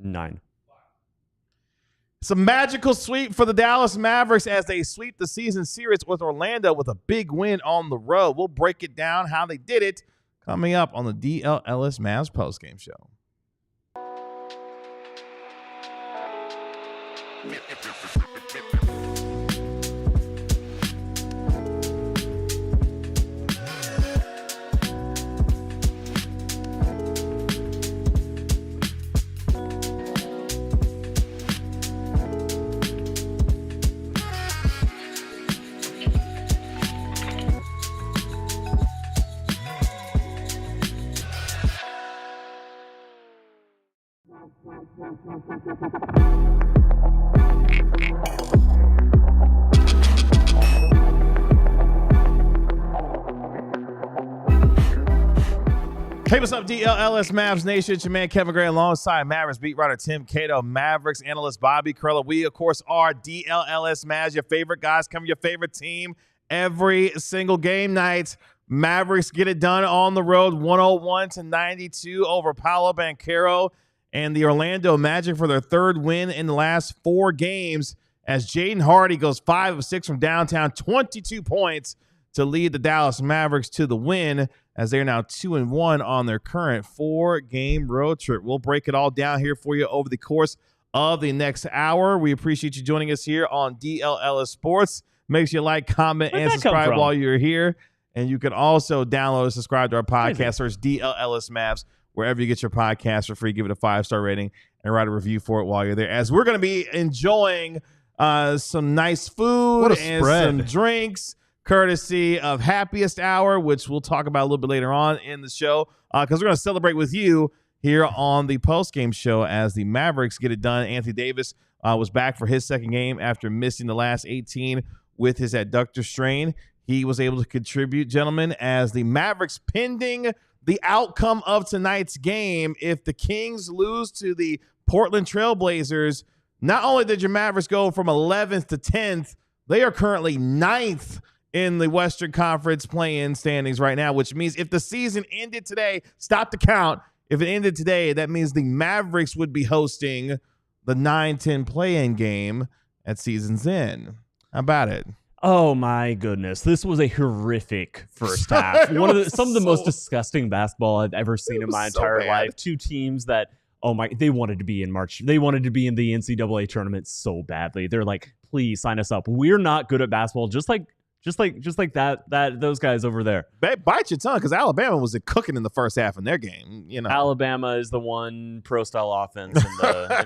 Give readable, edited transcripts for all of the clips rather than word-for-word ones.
9. It's a magical sweep for the Dallas Mavericks as they sweep the season series with Orlando with a big win on the road. We'll break it down how they did it coming up on the DLLS Mavs postgame show. Hey, what's up, DLLS Mavs Nation? It's your man, Kevin Gray, alongside Mavericks beat writer Tim Cato, Mavericks analyst Bobby Curler. We, of course, are DLLS Mavs, your favorite guys, covering your favorite team every single game night. Mavericks get it done on the road, 101-92 over Paolo Banchero and the Orlando Magic for their third win in the last 4 games as Jaden Hardy goes 5 of 6 from downtown, 22 points to lead the Dallas Mavericks to the win as they're now 2-1 on their current 4-game road trip. We'll break it all down here for you over the course of the next hour. We appreciate you joining us here on DLLS Sports. Make sure you like, comment, and subscribe while you're here. And you can also download and subscribe to our podcast. Search DLLS Mavs wherever you get your podcast for free. Give it a 5-star rating and write a review for it while you're there. As we're going to be enjoying some nice food and some drinks, courtesy of Happiest Hour, which we'll talk about a little bit later on in the show, because we're going to celebrate with you here on the postgame show as the Mavericks get it done. Anthony Davis was back for his second game after missing the last 18 with his adductor strain. He was able to contribute, gentlemen, as the Mavericks, pending the outcome of tonight's game. If the Kings lose to the Portland Trailblazers, not only did your Mavericks go from 11th to 10th, they are currently 9th in the Western Conference play-in standings right now, which means if the season ended today, stop the count. If it ended today, that means the Mavericks would be hosting the 9-10 play-in game at season's end. How about it? Oh my goodness. This was a horrific first half. Some of the most disgusting basketball I've ever seen in my entire life. 2 teams that, they wanted to be in March. They wanted to be in the NCAA tournament so badly. They're like, please sign us up. We're not good at basketball, just like those guys over there. Bite your tongue, because Alabama was cooking in the first half in their game. You know, Alabama is the one pro style offense in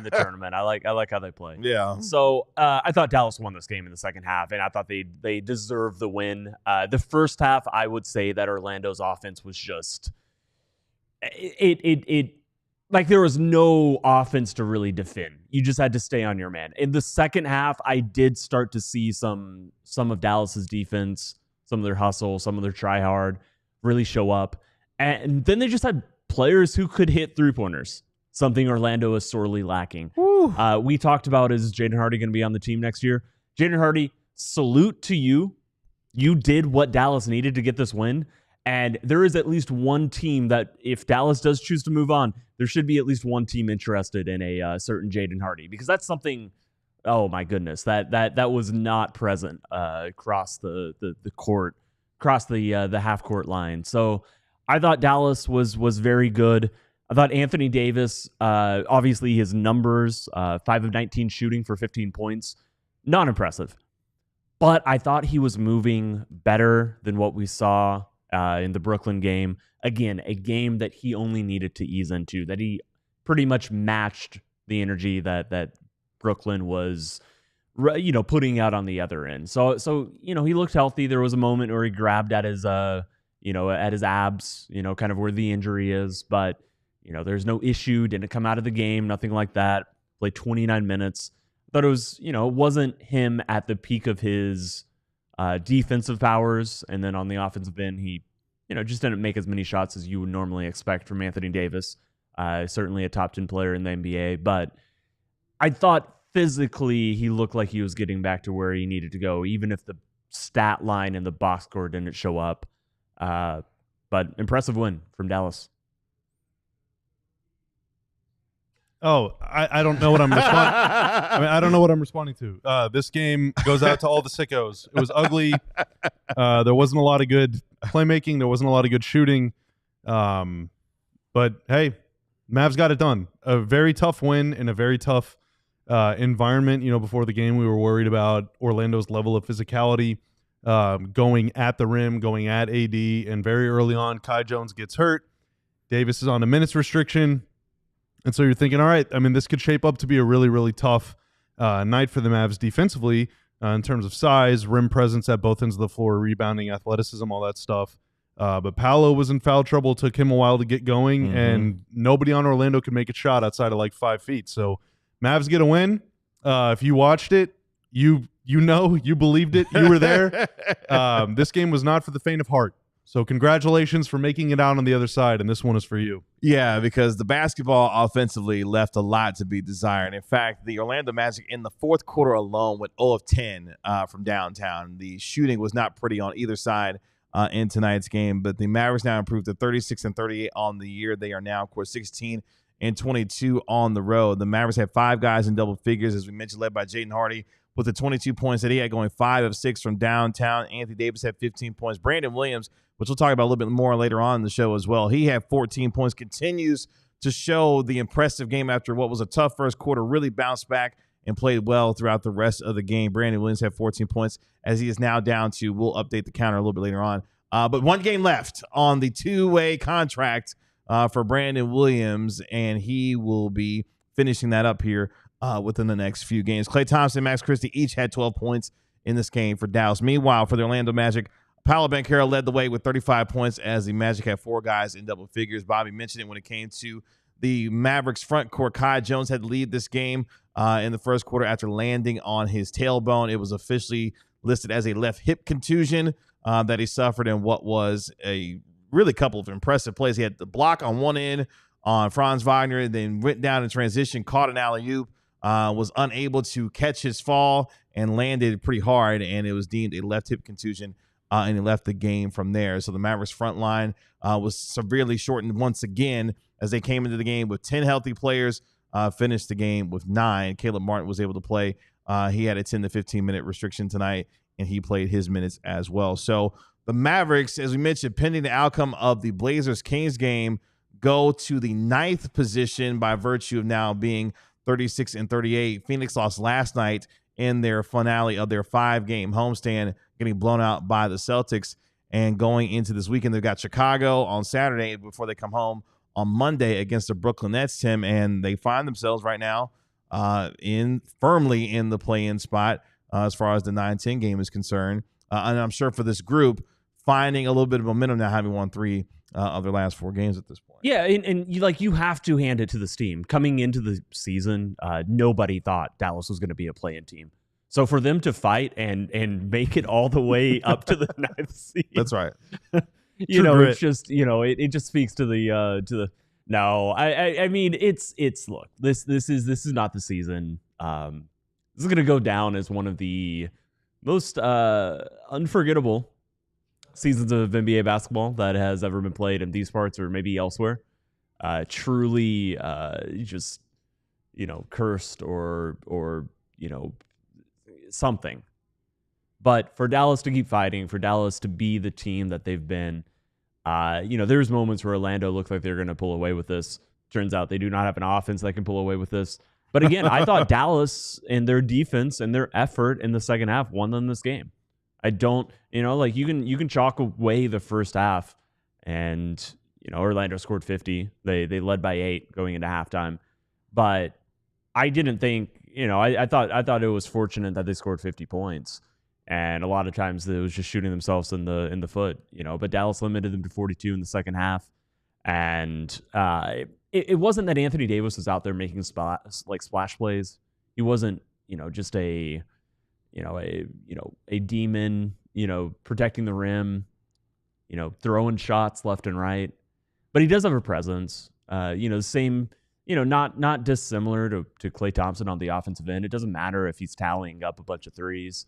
the tournament. I like how they play. Yeah. So I thought Dallas won this game in the second half, and I thought they deserved the win. The first half, I would say that Orlando's offense was just it like there was no offense to really defend. You just had to stay on your man. In the second half, I did start to see some of Dallas's defense, some of their hustle, some of their try hard really show up. And then they just had players who could hit 3-pointers, something Orlando is sorely lacking. We talked about, is Jaden Hardy going to be on the team next year? Jaden Hardy, salute to you. You did what Dallas needed to get this win. And there is at least one team that, if Dallas does choose to move on, there should be at least one team interested in a certain Jaden Hardy, because that's something, oh my goodness, that was not present across the court, across the half court line. So I thought Dallas was very good. I thought Anthony Davis, obviously his numbers, 5 of 19 shooting for 15 points, not impressive. But I thought he was moving better than what we saw in the Brooklyn game. Again, a game that he only needed to ease into, that he pretty much matched the energy that Brooklyn was, putting out on the other end. So he looked healthy. There was a moment where he grabbed at his, at his abs, kind of where the injury is. But, there's no issue. Didn't come out of the game. Nothing like that. Played 29 minutes. But it was, it wasn't him at the peak of his defensive powers, and then on the offensive end, he, just didn't make as many shots as you would normally expect from Anthony Davis. Certainly a top 10 player in the NBA, but I thought physically he looked like he was getting back to where he needed to go, even if the stat line in the box score didn't show up. But impressive win from Dallas. Oh, I don't know what I'm responding. I don't know what I'm responding to. This game goes out to all the sickos. It was ugly. There wasn't a lot of good playmaking. There wasn't a lot of good shooting. But hey, Mavs got it done. A very tough win in a very tough environment. Before the game, we were worried about Orlando's level of physicality, going at the rim, going at AD, and very early on, Kai Jones gets hurt. Davis is on a minutes restriction. And so you're thinking, all right, this could shape up to be a really, really tough night for the Mavs defensively in terms of size, rim presence at both ends of the floor, rebounding, athleticism, all that stuff. But Paolo was in foul trouble, took him a while to get going, and nobody on Orlando could make a shot outside of like 5 feet. So Mavs get a win. If you watched it, you believed it. You were there. This game was not for the faint of heart. So congratulations for making it out on the other side, and this one is for you. Yeah, because the basketball offensively left a lot to be desired. In fact, the Orlando Magic in the fourth quarter alone went 0 of 10 from downtown. The shooting was not pretty on either side in tonight's game, but the Mavericks now improved to 36-38 on the year. They are now, of course, 16-22 on the road. The Mavericks had 5 guys in double figures, as we mentioned, led by Jaden Hardy with the 22 points that he had, going 5 of 6 from downtown. Anthony Davis had 15 points. Brandon Williams, which we'll talk about a little bit more later on in the show as well, he had 14 points, continues to show the impressive game after what was a tough first quarter, really bounced back and played well throughout the rest of the game. Brandon Williams had 14 points, as he is now down to, we'll update the counter a little bit later on. But one game left on the two-way contract for Brandon Williams, and he will be finishing that up here within the next few games. Klay Thompson, Max Christie each had 12 points in this game for Dallas. Meanwhile, for the Orlando Magic, Paolo Banchero led the way with 35 points, as the Magic had 4 guys in double figures. Bobby mentioned it when it came to the Mavericks front court. Kai Jones had to lead this game in the first quarter after landing on his tailbone. It was officially listed as a left hip contusion that he suffered in what was a really couple of impressive plays. He had the block on one end on Franz Wagner, then went down in transition, caught an alley-oop, was unable to catch his fall, and landed pretty hard, and it was deemed a left hip contusion. And he left the game from there. So the Mavericks front line was severely shortened once again as they came into the game with 10 healthy players, finished the game with 9. Caleb Martin was able to play. He had a 10 to 15-minute restriction tonight, and he played his minutes as well. So the Mavericks, as we mentioned, pending the outcome of the Blazers-Kings game, go to the 9th position by virtue of now being 36-38. Phoenix lost last night in their finale of their 5-game homestand, getting blown out by the Celtics. And going into this weekend, they've got Chicago on Saturday before they come home on Monday against the Brooklyn Nets, Tim, and they find themselves right now firmly in the play-in spot as far as the 9-10 game is concerned. And I'm sure for this group, finding a little bit of momentum now, having won 3 of their last 4 games at this point. Yeah, and you have to hand it to this team. Coming into the season, nobody thought Dallas was going to be a play-in team. So for them to fight and make it all the way up to the 9th seed, that's right. It's just it just speaks to the. No, I mean it's look, this is not the season. This is going to go down as one of the most unforgettable seasons of NBA basketball that has ever been played in these parts or maybe elsewhere. Truly, just cursed or something. But for Dallas to keep fighting, for Dallas to be the team that they've been, there's moments where Orlando looked like they're going to pull away with this. Turns out they do not have an offense that can pull away with this. But again, I thought Dallas and their defense and their effort in the second half won them this game. I don't, you can chalk away the first half, and Orlando scored 50. They led by 8 going into halftime, but I didn't think, I thought it was fortunate that they scored 50 points, and a lot of times it was just shooting themselves in the foot, But Dallas limited them to 42 in the second half, and it wasn't that Anthony Davis was out there making splash plays. He wasn't, just a demon, protecting the rim, throwing shots left and right. But he does have a presence, the same, not dissimilar to Klay Thompson on the offensive end. It doesn't matter if he's tallying up a bunch of threes.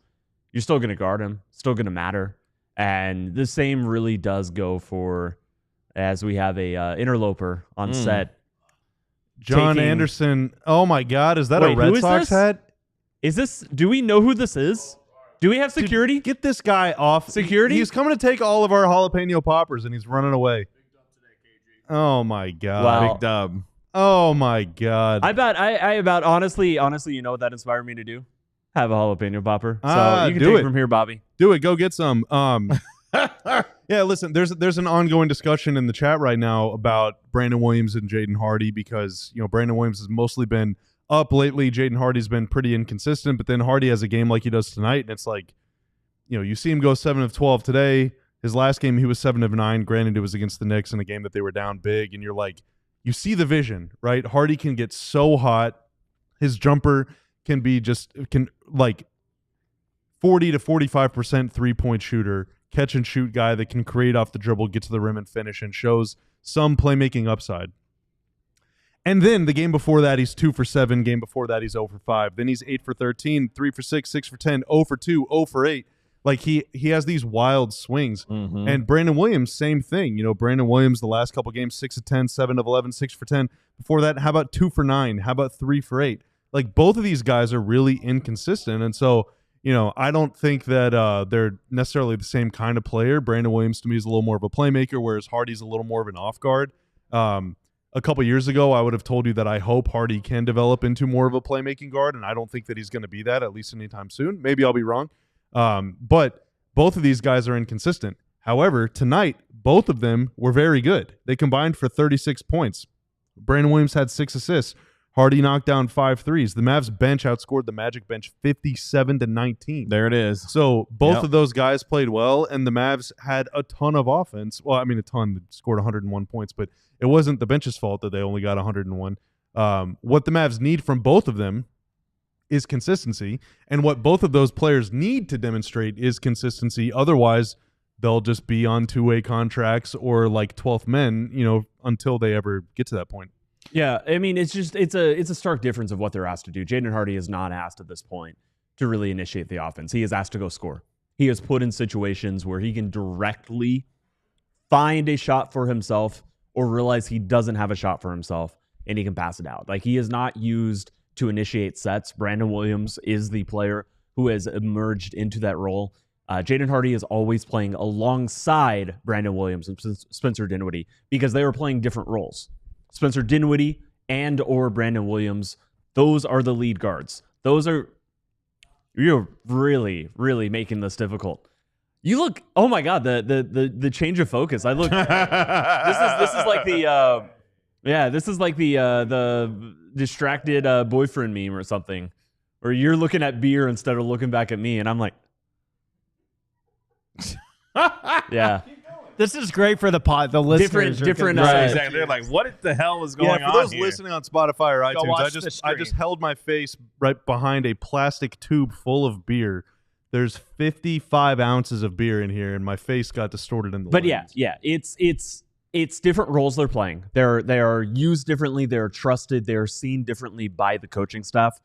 You're still going to guard him, still going to matter. And the same really does go for, as we have a interloper on set, John Anderson. Oh my God, is that Wait, a Red Sox hat? Is this? Do we know who this is? Do we have security? Dude, get this guy off. Security? He's coming to take all of our jalapeno poppers, and he's running away. Oh my God. Wow. Big dub. Oh my God. I about honestly, you know what that inspired me to do? Have a jalapeno popper. So you can do take it it from here, Bobby. Do it. Go get some. Yeah, listen, there's an ongoing discussion in the chat right now about Brandon Williams and Jaden Hardy because, Brandon Williams has mostly been up lately. Jaden Hardy's been pretty inconsistent, but then Hardy has a game like he does tonight, and it's like, you see him go 7 of 12 today. His last game, he was 7 of 9. Granted, it was against the Knicks in a game that they were down big, and you're like, you see the vision, right? Hardy can get so hot. His jumper can be 40 to 45% three-point shooter, catch and shoot guy that can create off the dribble, get to the rim and finish, and shows some playmaking upside. And then the game before that, he's 2 for 7. Game before that, he's 0 for 5. Then he's 8 for 13, 3 for 6, 6 for 10, 0 for 2, 0 for 8. Like he has these wild swings. Mm-hmm. And Brandon Williams, same thing. Brandon Williams, the last couple games, 6 of 10, 7 of 11, 6 for 10. Before that, how about 2 for 9? How about 3 for 8? Like both of these guys are really inconsistent. And so, I don't think that they're necessarily the same kind of player. Brandon Williams to me is a little more of a playmaker, whereas Hardy's a little more of an off guard. A couple years ago, I would have told you that I hope Hardy can develop into more of a playmaking guard, and I don't think that he's going to be that, at least anytime soon. Maybe I'll be wrong. But both of these guys are inconsistent. However, tonight, both of them were very good. They combined for 36 points. Brandon Williams had 6 assists. Hardy knocked down 5 threes. The Mavs bench outscored the Magic bench 57-19. There it is. So both of those guys played well, and the Mavs had a ton of offense. Well, I mean, a ton. They scored 101 points, but it wasn't the bench's fault that they only got 101. What the Mavs need from both of them is consistency, and what both of those players need to demonstrate is consistency. Otherwise, they'll just be on two-way contracts or like 12th men, until they ever get to that point. Yeah, I mean, it's a stark difference of what they're asked to do. Jaden Hardy is not asked at this point to really initiate the offense. He is asked to go score. He is put in situations where he can directly find a shot for himself or realize he doesn't have a shot for himself, and he can pass it out. Like, he is not used to initiate sets. Brandon Williams is the player who has emerged into that role. Jaden Hardy is always playing alongside Brandon Williams and Spencer Dinwiddie because they were playing different roles. Spencer Dinwiddie and or Brandon Williams, those are the lead guards. You're really, really making this difficult. You look, oh my God, the change of focus. I look, this is like the distracted boyfriend meme or something, where you're looking at beer instead of looking back at me, and I'm like, yeah. This is great for the listeners. Different. Exactly. They're like, what the hell is going on? Yeah, for those here? listening on Spotify or iTunes, I just held my face right behind a plastic tube full of beer. There's 55 ounces of beer in here, and my face got distorted in the lens. yeah, it's different roles they're playing. They are used differently. They're trusted. They're seen differently by the coaching staff.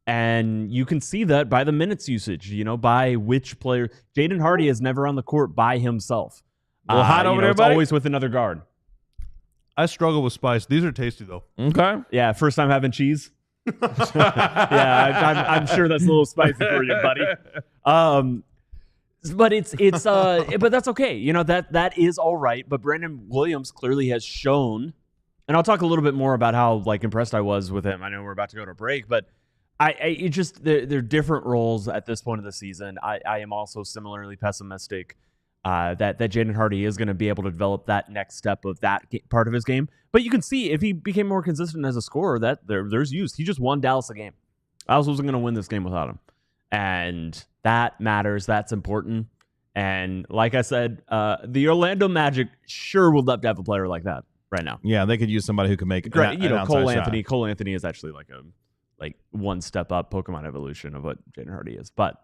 And you can see that by the minutes usage, by which player. Jaden Hardy is never on the court by himself. Well, hot over there, it's buddy? always with another guard. I struggle with spice. These are tasty, though. Okay. Yeah, first time having cheese. Yeah, I'm sure that's a little spicy for you, buddy. But but that's okay. That is all right. But Brandon Williams clearly has shown, and I'll talk a little bit more about how impressed I was with him. I know we're about to go to a break, but they're different roles at this point of the season. I am also similarly pessimistic that Jaden Hardy is going to be able to develop that next step of that part of his game. But you can see if he became more consistent as a scorer, that there's use. He just won Dallas a game. I wasn't going to win this game without him. And that matters. That's important. And like I said, the Orlando Magic sure would love to have a player like that right now. Yeah, they could use somebody who can make an Cole outside Anthony. shot. Cole Anthony is actually like one step up Pokemon evolution of what Jaden Hardy is. But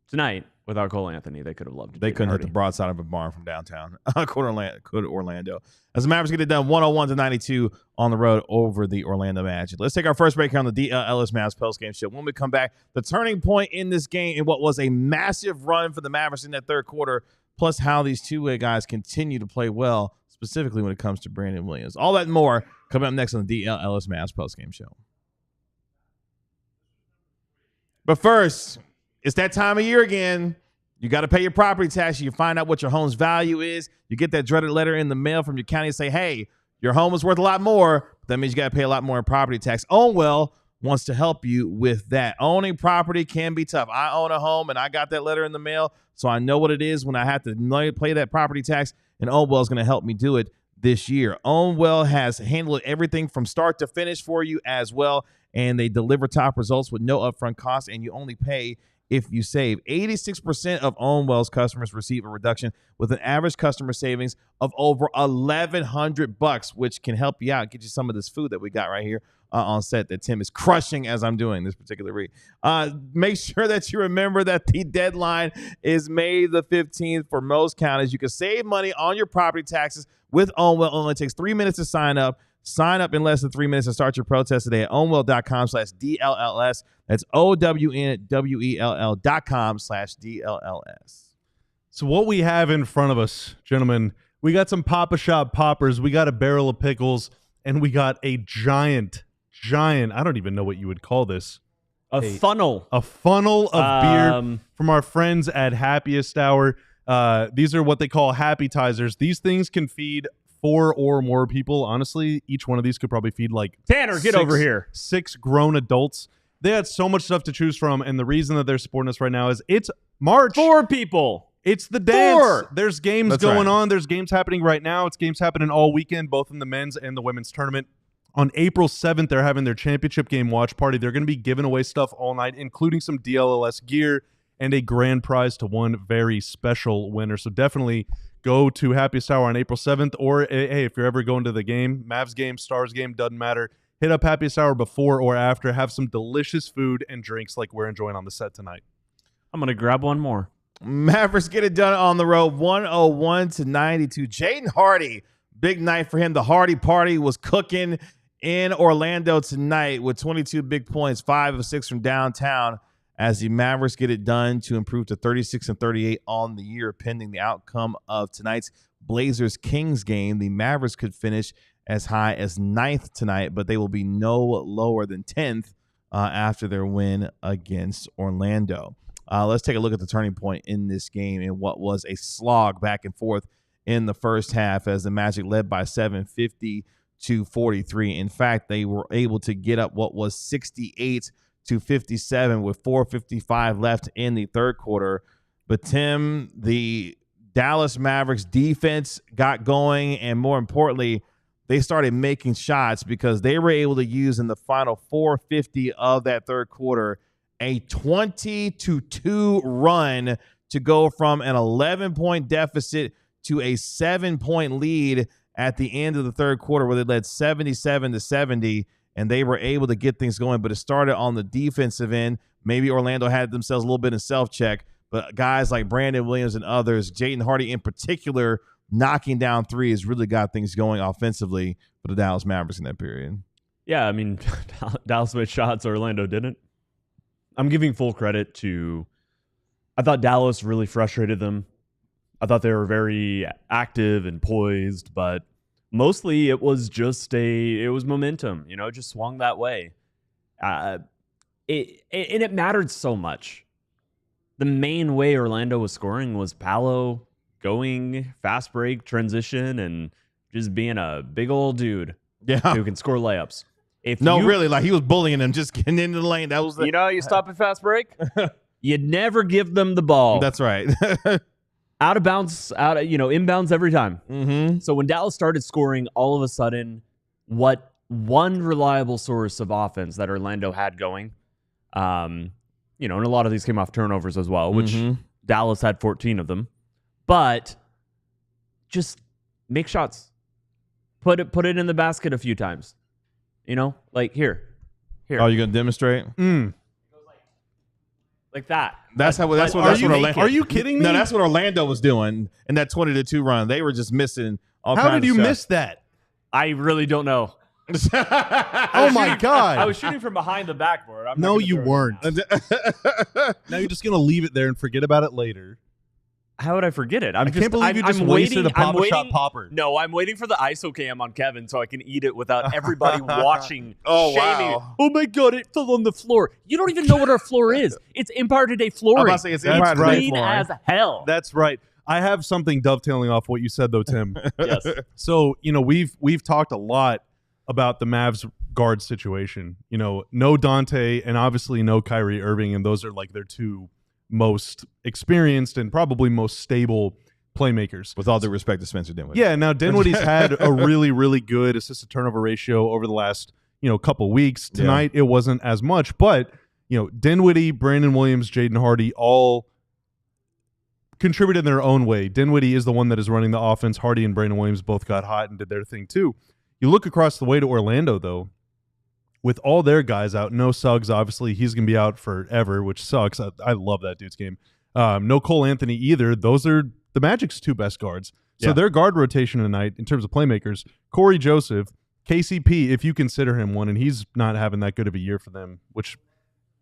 tonight, without Cole Anthony, they could have loved. They couldn't hit the broadside of a barn from downtown. Could Orlando. As the Mavericks get it done 101-92 on the road over the Orlando Magic. Let's take our first break here on the DLLS Mavs postgame show. When we come back, the turning point in this game in what was a massive run for the Mavericks in that third quarter, plus how these two-way guys continue to play well, specifically when it comes to Brandon Williams. All that and more Coming up next on the DLLS Mavs postgame show. But first, it's that time of year again. You got to pay your property tax. You find out what your home's value is. You get that dreaded letter in the mail from your county and say, hey, your home is worth a lot more. That means you got to pay a lot more in property tax. Ownwell wants to help you with that. Owning property can be tough. I own a home, and I got that letter in the mail, so I know what it is when I have to pay that property tax, and Ownwell is going to help me do it this year. Ownwell has handled everything from start to finish for you as well, and they deliver top results with no upfront costs, and you only pay if you save. 86% of Ownwell's customers receive a reduction with an average customer savings of over $1,100, which can help you out, get you some of this food that we got right here on set that Tim is crushing as I'm doing this particular read. Make sure that you remember that the deadline is May the 15th for most counties. You can save money on your property taxes with Ownwell. It only takes 3 minutes to sign up. Sign up in less than 3 minutes and start your protest today at ownwell.com/DLLS. That's OWNWELL.com/DLLS. So what we have in front of us, gentlemen, we got some Papa Shop poppers, we got a barrel of pickles, and we got a giant, I don't even know what you would call this. A funnel of beer from our friends at Happiest Hour. These are what they call happytizers. These things can feed 4 or more people. Honestly, each one of these could probably feed like Tanner, get over here. 6 grown adults. They had so much stuff to choose from, and the reason that they're supporting us right now is it's March. 4 people. It's the dance. 4. There's games going on. There's games happening right now. It's games happening all weekend, both in the men's and the women's tournament. On April 7th, they're having their championship game watch party. They're going to be giving away stuff all night, including some DLLS gear and a grand prize to one very special winner. So definitely go to Happiest Hour on April 7th, or hey, if you're ever going to the game, Mavs game, Stars game, doesn't matter. Hit up Happiest Hour before or after. Have some delicious food and drinks like we're enjoying on the set tonight. I'm going to grab one more. Mavericks get it done on the road, 101-92. Jaden Hardy, big night for him. The Hardy party was cooking in Orlando tonight with 22 big points, 5 of 6 from downtown, as the Mavericks get it done to improve to 36-38 on the year. Pending the outcome of tonight's Blazers-Kings game, the Mavericks could finish as high as 9th tonight, but they will be no lower than 10th after their win against Orlando. Let's take a look at the turning point in this game and what was a slog back and forth in the first half as the Magic led by 7, 50-43. In fact, they were able to get up what was 68-57 with 4:55 left in the third quarter. But Tim, the Dallas Mavericks defense got going, and more importantly, they started making shots because they were able to use in the final 4:50 of that third quarter a 20-2 run to go from an 11-point deficit to a 7-point lead at the end of the third quarter, where they led 77-70, and they were able to get things going. But it started on the defensive end. Maybe Orlando had themselves a little bit in self-check, but guys like Brandon Williams and others, Jaden Hardy in particular, knocking down threes really got things going offensively for the Dallas Mavericks in that period. Yeah, I mean, Dallas made shots, Orlando didn't. I'm giving full credit to, I thought Dallas really frustrated them. I thought they were very active and poised, but mostly it was just it was momentum, it just swung that way. It mattered so much. The main way Orlando was scoring was Paolo going fast break, transition, and just being a big old dude who can score layups. Really, like he was bullying them, just getting into the lane. That was the, you stop at fast break, you never give them the ball. That's right. Out of bounds, inbounds every time. Mm-hmm. So when Dallas started scoring, all of a sudden, what one reliable source of offense that Orlando had going, and a lot of these came off turnovers as well, which Dallas had 14 of them. But just make shots. Put it in the basket a few times. Like here. Oh, you're gonna demonstrate? Like that. That's what Orlando. Are you kidding me? No, that's what Orlando was doing in that 20-2 run. They were just missing all kinds of How did you shots. miss that? I really don't know. Oh my God. I was shooting from behind the backboard. No, you weren't. Now you're just going to leave it there and forget about it later. How would I forget it? I can't believe you just wasted a Papa Shot popper. No, I'm waiting for the ISO cam on Kevin so I can eat it without everybody watching. Oh, shaming. wow. Oh my God, it fell on the floor. You don't even know what our floor is. It's Empire Today flooring. I'm about to say it's Empire Today clean flooring. as hell. That's right. I have something dovetailing off what you said, though, Tim. Yes. So, we've talked a lot about the Mavs guard situation. No Dante and obviously no Kyrie Irving, and those are like their two most experienced and probably most stable playmakers. With all due respect to Spencer Dinwiddie. Yeah, now Dinwiddie's had a really, really good assist-to-turnover ratio over the last, couple weeks. Tonight, it wasn't as much, but, Dinwiddie, Brandon Williams, Jaden Hardy all contributed in their own way. Dinwiddie is the one that is running the offense. Hardy and Brandon Williams both got hot and did their thing too. You look across the way to Orlando, though, with all their guys out, no Suggs, obviously, he's going to be out forever, which sucks. I love that dude's game. No Cole Anthony either. Those are the Magic's two best guards. So their guard rotation tonight, in terms of playmakers, Corey Joseph, KCP, if you consider him one, and he's not having that good of a year for them, which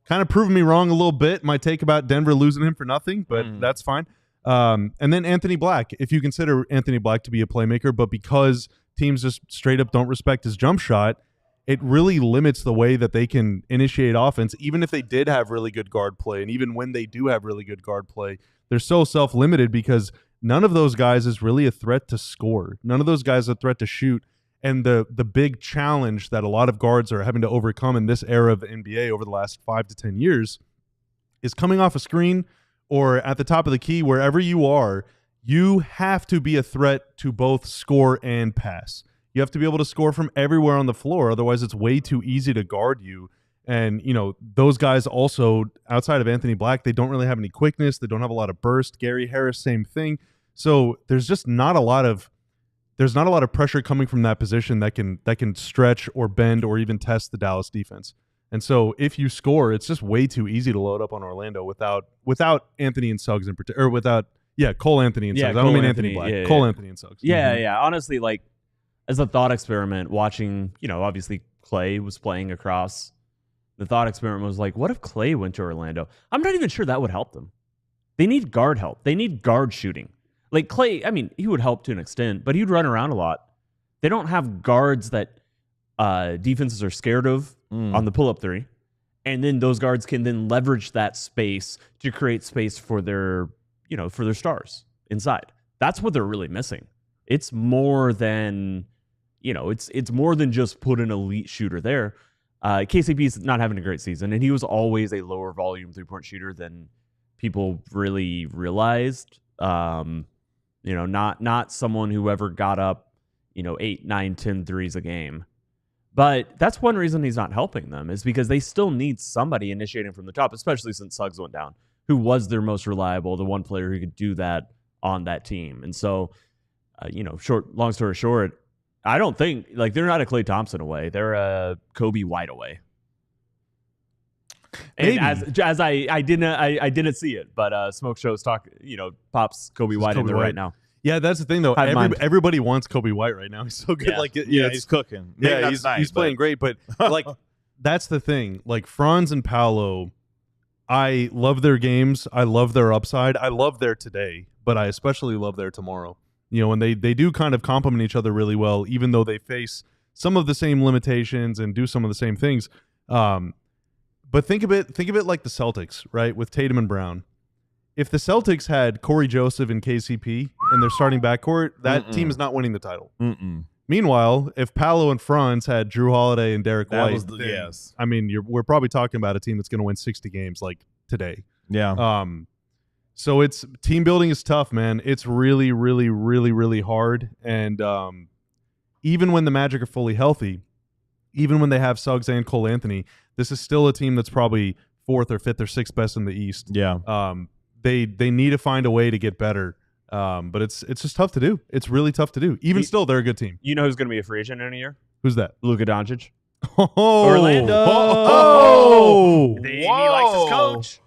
kind of proved me wrong a little bit. My take about Denver losing him for nothing, but that's fine. And then Anthony Black, if you consider Anthony Black to be a playmaker, but because teams just straight up don't respect his jump shot, it really limits the way that they can initiate offense, even if they did have really good guard play. And even when they do have really good guard play, they're so self-limited because none of those guys is really a threat to score. None of those guys are a threat to shoot. And the big challenge that a lot of guards are having to overcome in this era of the NBA over the last 5 to 10 years is coming off a screen or at the top of the key, wherever you are, you have to be a threat to both score and pass. You have to be able to score from everywhere on the floor. Otherwise, it's way too easy to guard you. And, those guys also, outside of Anthony Black, they don't really have any quickness. They don't have a lot of burst. Gary Harris, same thing. So there's just not a lot of pressure coming from that position that can stretch or bend or even test the Dallas defense. And so if you score, it's just way too easy to load up on Orlando without Anthony and Suggs in particular, or without Cole Anthony and Suggs. I don't mean Anthony Black. Cole Anthony and Suggs. Yeah. Honestly, like, as a thought experiment, watching, obviously Clay was playing across. The thought experiment was like, what if Clay went to Orlando? I'm not even sure that would help them. They need guard help. They need guard shooting. Like Clay, I mean, he would help to an extent, but he'd run around a lot. They don't have guards that defenses are scared of on the pull-up three. And then those guards can then leverage that space to create space for their stars inside. That's what they're really missing. It's more than, it's more than just put an elite shooter there. KCP's not having a great season, and he was always a lower volume three-point shooter than people really realized. Not someone who ever got up, 8, 9, 10 threes a game. But that's one reason he's not helping them, is because they still need somebody initiating from the top, especially since Suggs went down, who was their most reliable, the one player who could do that on that team. And so, long story short, I don't think, they're not a Klay Thompson away. They're a Kobe White away. And as I didn't see it, but Smoke Show's pops Kobe White in there right now. Yeah, that's the thing though. Everybody wants Kobe White right now. He's so good. Yeah, he's cooking. Yeah, he's playing great. But that's the thing. Like Franz and Paolo, I love their games. I love their upside. I love their today, but I especially love their tomorrow. And they do kind of complement each other really well, even though they face some of the same limitations and do some of the same things. But think of it like the Celtics, right? With Tatum and Brown. If the Celtics had Corey Joseph and KCP in their starting backcourt, that team is not winning the title. Meanwhile, if Paolo and Franz had Drew Holiday and Derek White, yes. I mean, we're probably talking about a team that's going to win 60 games like today. Yeah. So it's team building is tough, man. It's really, really, really, really hard. And even when the Magic are fully healthy, even when they have Suggs and Cole Anthony, this is still a team that's probably 4th or 5th or 6th best in the East. Yeah. They need to find a way to get better. But it's just tough to do. It's really tough to do. Even still, they're a good team. You know who's going to be a free agent in a year? Who's that? Luka Doncic. Oh, Orlando. Oh, he likes his coach.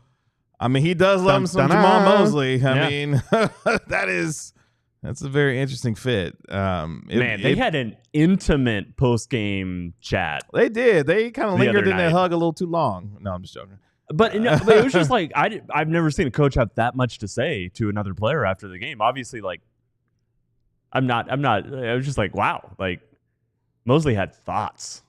I mean, he does love him some Jamal Mosley. I mean, that's a very interesting fit. They had an intimate post-game chat. They did. They kind of lingered in night. that hug a little too long. No, I'm just joking. But it was just like I've never seen a coach have that much to say to another player after the game. Obviously, like I'm not. I was just like, wow. Like Mosley had thoughts.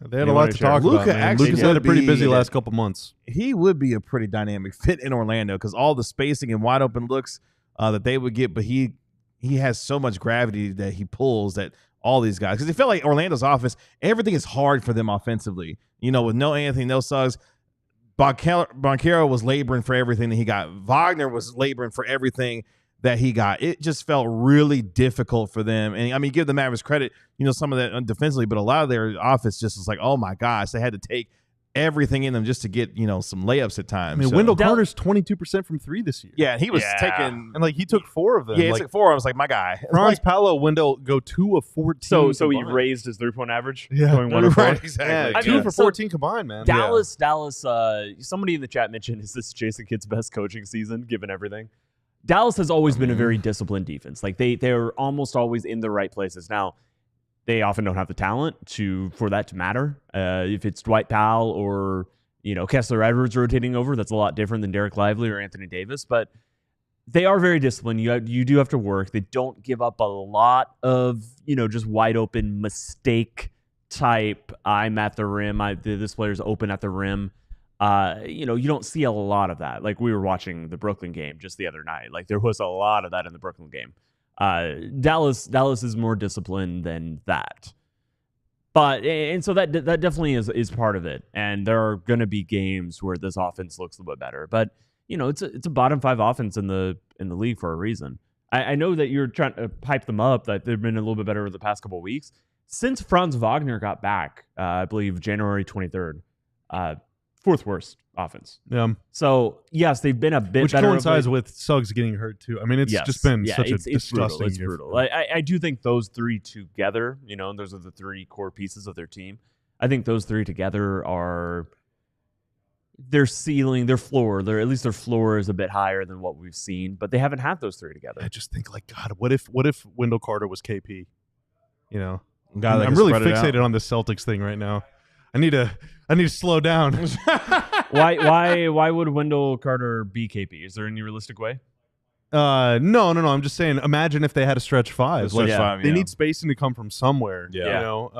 They had a lot to talk about. Luka's had a pretty busy last couple months. He would be a pretty dynamic fit in Orlando because all the spacing and wide open looks that they would get, but he has so much gravity that he pulls that all these guys, because it felt like Orlando's offense, everything is hard for them offensively. You know, with no Anthony, no Suggs, Banchero was laboring for everything that he got. Wagner was laboring for everything that he got. It just felt really difficult for them. And I mean, give the Mavericks credit, you know, some of that defensively, but a lot of their offense just was like, oh my gosh, they had to take everything in them just to get, you know, some layups at times. I mean, Wendell Carter's 22% from 3 this year. Yeah, and he was taking, and like he took 4 of them. Yeah, he like, took 4. I was like, my guy. Franz Paolo, Wendell go 2 of 14. So he raised his 3-point average. Yeah, going 1 of 4. Right, exactly. Yeah, 2 for 14 combined, man. Dallas. Somebody in the chat mentioned, is this Jason Kidd's best coaching season given everything? Dallas has always been a very disciplined defense. Like they're almost always in the right places. Now, they often don't have the talent for that to matter. If it's Dwight Powell or, you know, Kessler Edwards rotating over, that's a lot different than Derek Lively or Anthony Davis. But they are very disciplined. You do have to work. They don't give up a lot of, you know, just wide open mistake type. I'm at the rim. This player's open at the rim. You know, you don't see a lot of that. Like we were watching the Brooklyn game just the other night. Like there was a lot of that in the Brooklyn game. Dallas is more disciplined than that. But and so that definitely is part of it. And there are going to be games where this offense looks a little bit better. But you know, it's a bottom 5 offense in the league for a reason. I know that you're trying to hype them up, that they've been a little bit better over the past couple of weeks. Since Franz Wagner got back, I believe January 23rd, 4th worst offense. Yeah. So yes, they've been a bit better. Which coincides with Suggs getting hurt too. I mean, it's just been such a disgusting. It's brutal. I do think those 3 together, you know, those are the 3 core pieces of their team. I think those 3 together are their ceiling, their floor. At least their floor is a bit higher than what we've seen, but they haven't had those 3 together. I just think, like, God, what if Wendell Carter was KP? You know, I'm really fixated on this Celtics thing right now. I need to slow down. Why would Wendell Carter be KP? Is there any realistic way? No. I'm just saying, imagine if they had a stretch 5. They need spacing to come from somewhere. Yeah. You know,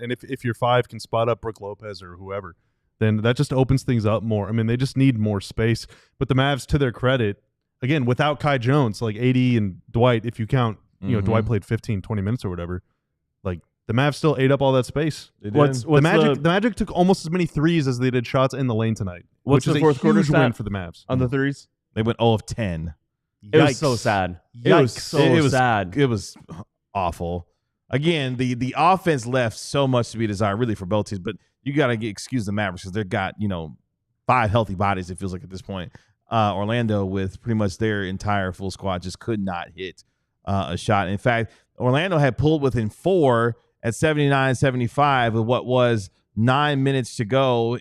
and if your 5 can spot up Brook Lopez or whoever, then that just opens things up more. I mean, they just need more space. But the Mavs, to their credit, again, without Kai Jones, like AD and Dwight, if you count, you know, Dwight played 15, 20 minutes or whatever, like the Mavs still ate up all that space. The Magic took almost as many threes as they did shots in the lane tonight. What's which the is fourth a quarter huge win stat for the Mavs. on the threes? They went 0 of 10. It was so sad. It was so sad. It was awful. Again, the offense left so much to be desired, really, for both teams. But you got to excuse the Mavericks because they've got, you know, 5 healthy bodies, it feels like at this point. Orlando, with pretty much their entire full squad, just could not hit a shot. In fact, Orlando had pulled within 4 at 79-75 with what was 9 minutes to go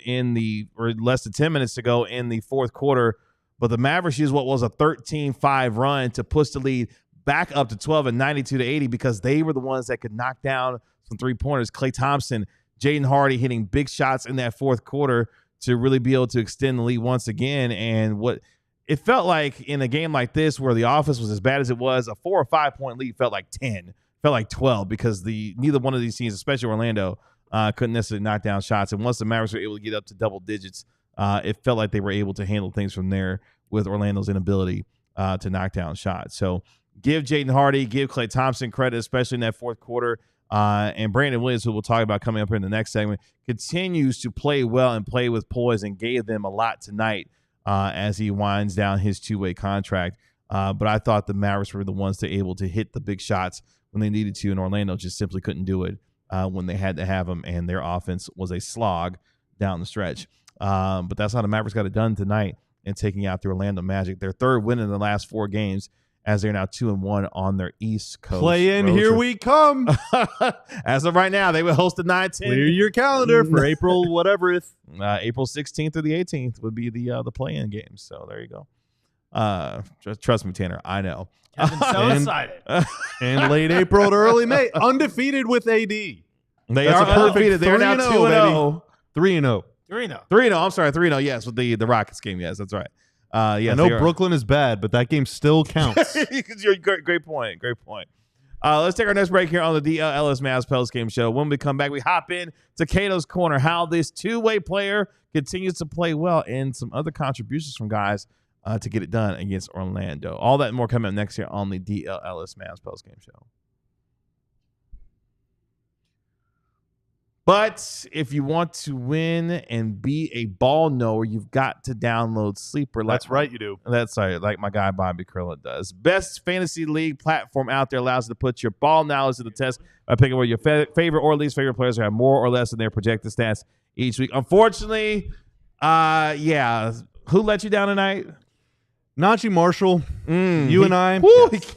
or less than 10 minutes to go in the 4th quarter. But the Mavericks used what was a 13-5 run to push the lead back up to 12 and 92-80 because they were the ones that could knock down some 3-pointers. Klay Thompson, Jaden Hardy hitting big shots in that 4th quarter to really be able to extend the lead once again. And what it felt like in a game like this where the offense was as bad as it was, a 4 or 5 point lead felt like 10, felt like 12 because neither one of these teams, especially Orlando, couldn't necessarily knock down shots. And once the Mavericks were able to get up to double digits, it felt like they were able to handle things from there with Orlando's inability to knock down shots. So give Jaden Hardy, give Klay Thompson credit, especially in that 4th quarter. And Brandon Williams, who we'll talk about coming up here in the next segment, continues to play well and play with poise and gave them a lot tonight as he winds down his 2-way contract. But I thought the Mavericks were the ones that able to hit the big shots when they needed to, and Orlando just simply couldn't do it when they had to have them, and their offense was a slog down the stretch. But that's how the Mavericks got it done tonight in taking out the Orlando Magic. Their 3rd win in the last 4 games, as they're now 2-1 on their East Coast. Play in, here we come. As of right now, they will host the 9-10. Clear your calendar for April, whatever. April 16th through the 18th would be the play-in games. So there you go. Trust me, Tanner, I know. Kevin's so excited. And late April to early May, undefeated with AD. They are undefeated. They're now 2-0. 3-0. 3-0. 3-0. I'm sorry, 3-0. Yes, with the Rockets game. Yes, that's right. I know Brooklyn is bad, but that game still counts. Great point. Great point. Let's take our next break here on the DLLS Mavs POSTGAME show. When we come back, we hop in to Cato's Corner, how this two-way player continues to play well, and some other contributions from guys to get it done against Orlando. All that and more coming up next year on the DLLS Mavs postgame show. But if you want to win and be a ball knower, you've got to download Sleeper. That's right, you do. That's right, like my guy Bobby Curlin does. Best fantasy league platform out there, allows you to put your ball knowledge to the test by picking where your favorite or least favorite players have more or less in their projected stats each week. Unfortunately, who let you down tonight? Najee Marshall, you and I,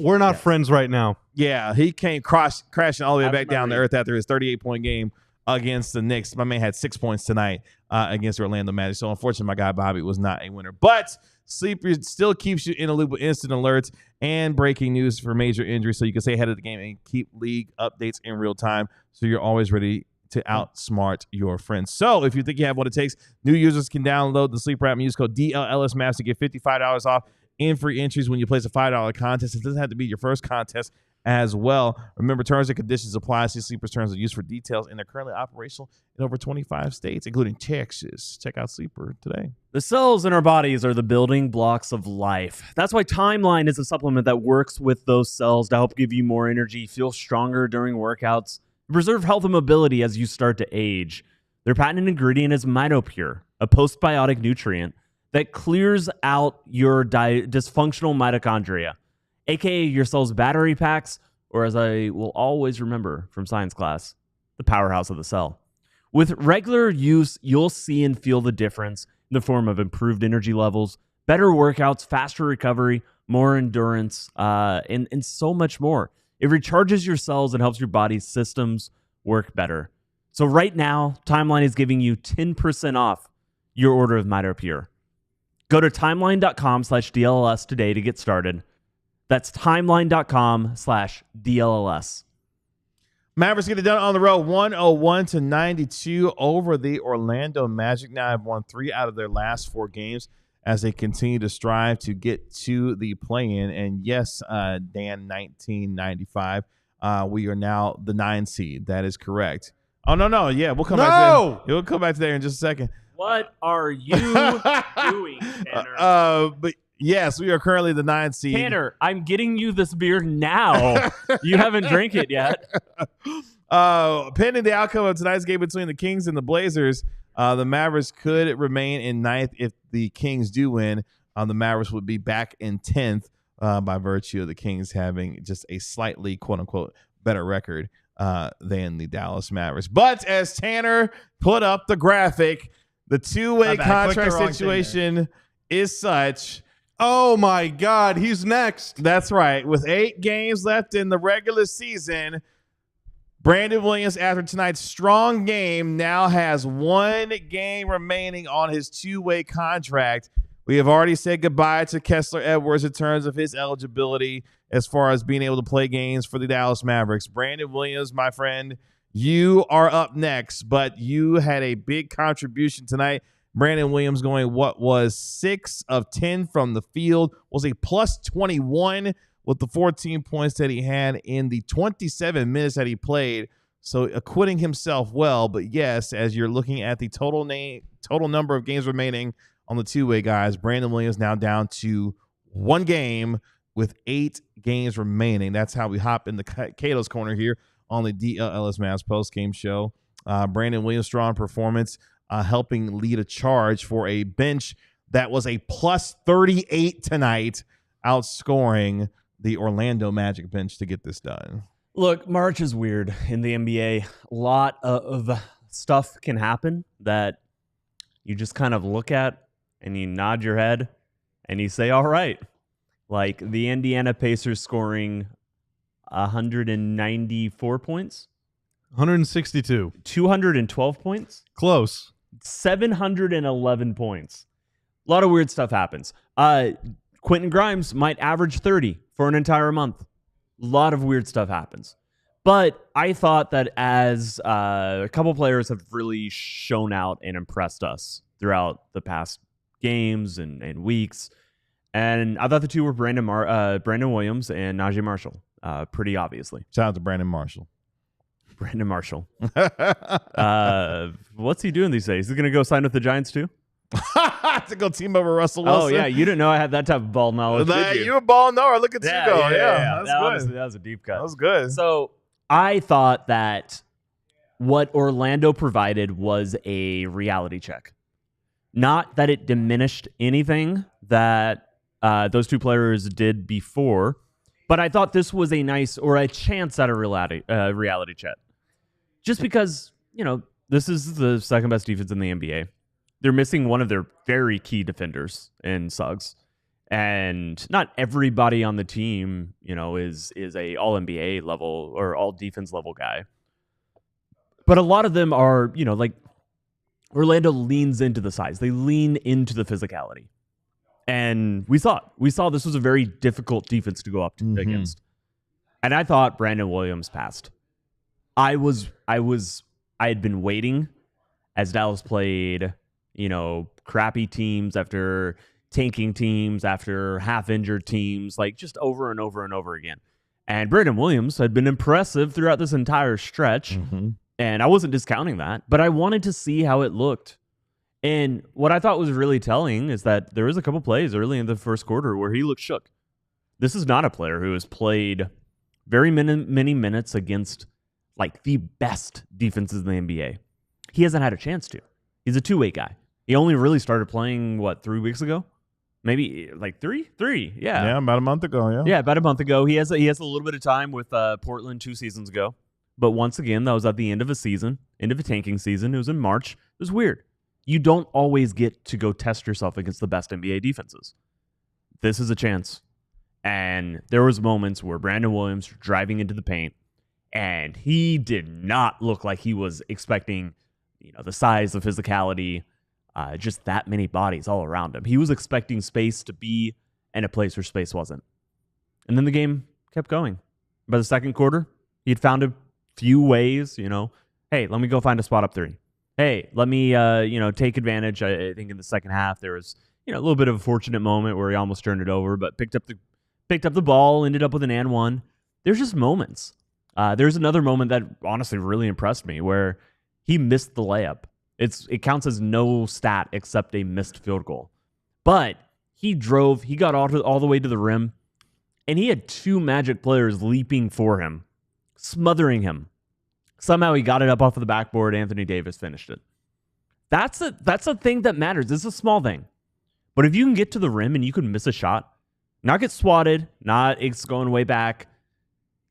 we're not friends right now. Yeah, he came crashing all the way back down to earth after his 38-point game against the Knicks. My man had 6 points tonight against the Orlando Magic. So, unfortunately, my guy Bobby was not a winner. But Sleeper still keeps you in a loop with instant alerts and breaking news for major injuries, so you can stay ahead of the game and keep league updates in real time, so you're always ready to outsmart your friends. So, if you think you have what it takes, new users can download the Sleeper app and use code DLLS Mavs to get $55 off in free entries when you place a $5 contest. It doesn't have to be your first contest as well. Remember, terms and conditions apply. See Sleeper's terms of use for details, and they're currently operational in over 25 states, including Texas. Check out Sleeper today. The cells in our bodies are the building blocks of life. That's why Timeline is a supplement that works with those cells to help give you more energy, feel stronger during workouts, and preserve health and mobility as you start to age. Their patented ingredient is MitoPure, a postbiotic nutrient that clears out your dysfunctional mitochondria, aka your cell's battery packs, or as I will always remember from science class, the powerhouse of the cell. With regular use, you'll see and feel the difference in the form of improved energy levels, better workouts, faster recovery, more endurance, and so much more. It recharges your cells and helps your body's systems work better. So right now, Timeline is giving you 10% off your order of MitoPure. Go to timeline.com/DLLS today to get started. That's timeline.com/DLLS. Mavericks get it done on the road, 101-92 over the Orlando Magic. Now have won 3 out of their last 4 games as they continue to strive to get to the play-in. And yes, Dan, 1995, we are now the 9 seed. That is correct. Oh, no. Yeah, we'll come back to that. We'll come back to that in just a second. What are you doing, Tanner? But yes, we are currently the 9 seed. Tanner, I'm getting you this beer now. You haven't drank it yet. Pending the outcome of tonight's game between the Kings and the Blazers, the Mavericks could remain in 9th. If the Kings do win, the Mavericks would be back in 10th by virtue of the Kings having just a slightly, quote-unquote, better record than the Dallas Mavericks. But as Tanner put up the graphic, the two-way contract situation is such. Oh, my God. He's next. That's right. With 8 games left in the regular season, Brandon Williams, after tonight's strong game, now has 1 game remaining on his two-way contract. We have already said goodbye to Kessler Edwards in terms of his eligibility as far as being able to play games for the Dallas Mavericks. Brandon Williams, my friend, you are up next, but you had a big contribution tonight. Brandon Williams going what was 6 of 10 from the field, was a plus 21 with the 14 points that he had in the 27 minutes that he played. So acquitting himself well, but yes, as you're looking at the total number of games remaining on the two-way guys, Brandon Williams now down to 1 game with 8 games remaining. That's how we hop into Cato's Corner here on the DLLS Mavs post-game show. Brandon Williams' strong performance, helping lead a charge for a bench that was a plus 38 tonight, outscoring the Orlando Magic bench to get this done. Look, March is weird in the NBA. A lot of stuff can happen that you just kind of look at and you nod your head and you say, all right. Like the Indiana Pacers scoring 194 points. 162. 212 points. Close. 711 points. A lot of weird stuff happens. Quentin Grimes might average 30 for an entire month. A lot of weird stuff happens. But I thought that as a couple players have really shown out and impressed us throughout the past games and weeks. And I thought the two were Brandon Williams and Najee Marshall, pretty obviously. Shout out to Brandon Marshall. Brandon Marshall. What's he doing these days? Is he going to go sign with the Giants too? To go team up with Russell Wilson. Oh, yeah. You didn't know I had that type of ball knowledge, did you? You a ball knower. Look at you go. Yeah. That's good. That was a deep cut. That was good. So I thought that what Orlando provided was a reality check. Not that it diminished anything that those two players did before, but I thought this was a nice or a chance at a reality check. Just because, this is the second best defense in the NBA. They're missing one of their very key defenders in Suggs. And not everybody on the team, is a all-NBA level or all-defense level guy. But a lot of them are, like Orlando leans into the size. They lean into the physicality. And we saw it. We saw this was a very difficult defense to go up against. And I thought Brandon Williams passed. I had been waiting as Dallas played, crappy teams after tanking teams, after half-injured teams, like just over and over and over again. And Brandon Williams had been impressive throughout this entire stretch, and I wasn't discounting that, but I wanted to see how it looked. And what I thought was really telling is that there was a couple plays early in the first quarter where he looked shook. This is not a player who has played very many minutes against like the best defenses in the NBA. He hasn't had a chance to. He's a two-way guy. He only really started playing, 3 weeks ago? Maybe like three? Yeah. Yeah, about a month ago, yeah. Yeah, about a month ago. He has a little bit of time with Portland 2 seasons ago. But once again, that was at the end of a season, end of a tanking season. It was in March. It was weird. You don't always get to go test yourself against the best NBA defenses. This is a chance. And there was moments where Brandon Williams driving into the paint, and he did not look like he was expecting, the size, the physicality, just that many bodies all around him. He was expecting space to be in a place where space wasn't. And then the game kept going. By the second quarter, he had found a few ways, hey, let me go find a spot up three. Hey, let me, take advantage. I think in the second half, there was, a little bit of a fortunate moment where he almost turned it over, but picked up the ball, ended up with an and one. There's just moments. There's another moment that honestly really impressed me where he missed the layup. It counts as no stat except a missed field goal. But he got all the way to the rim, and he had two Magic players leaping for him, smothering him. Somehow he got it up off of the backboard. Anthony Davis finished it. That's a thing that matters. This is a small thing. But if you can get to the rim and you can miss a shot, not get swatted, not it's going way back,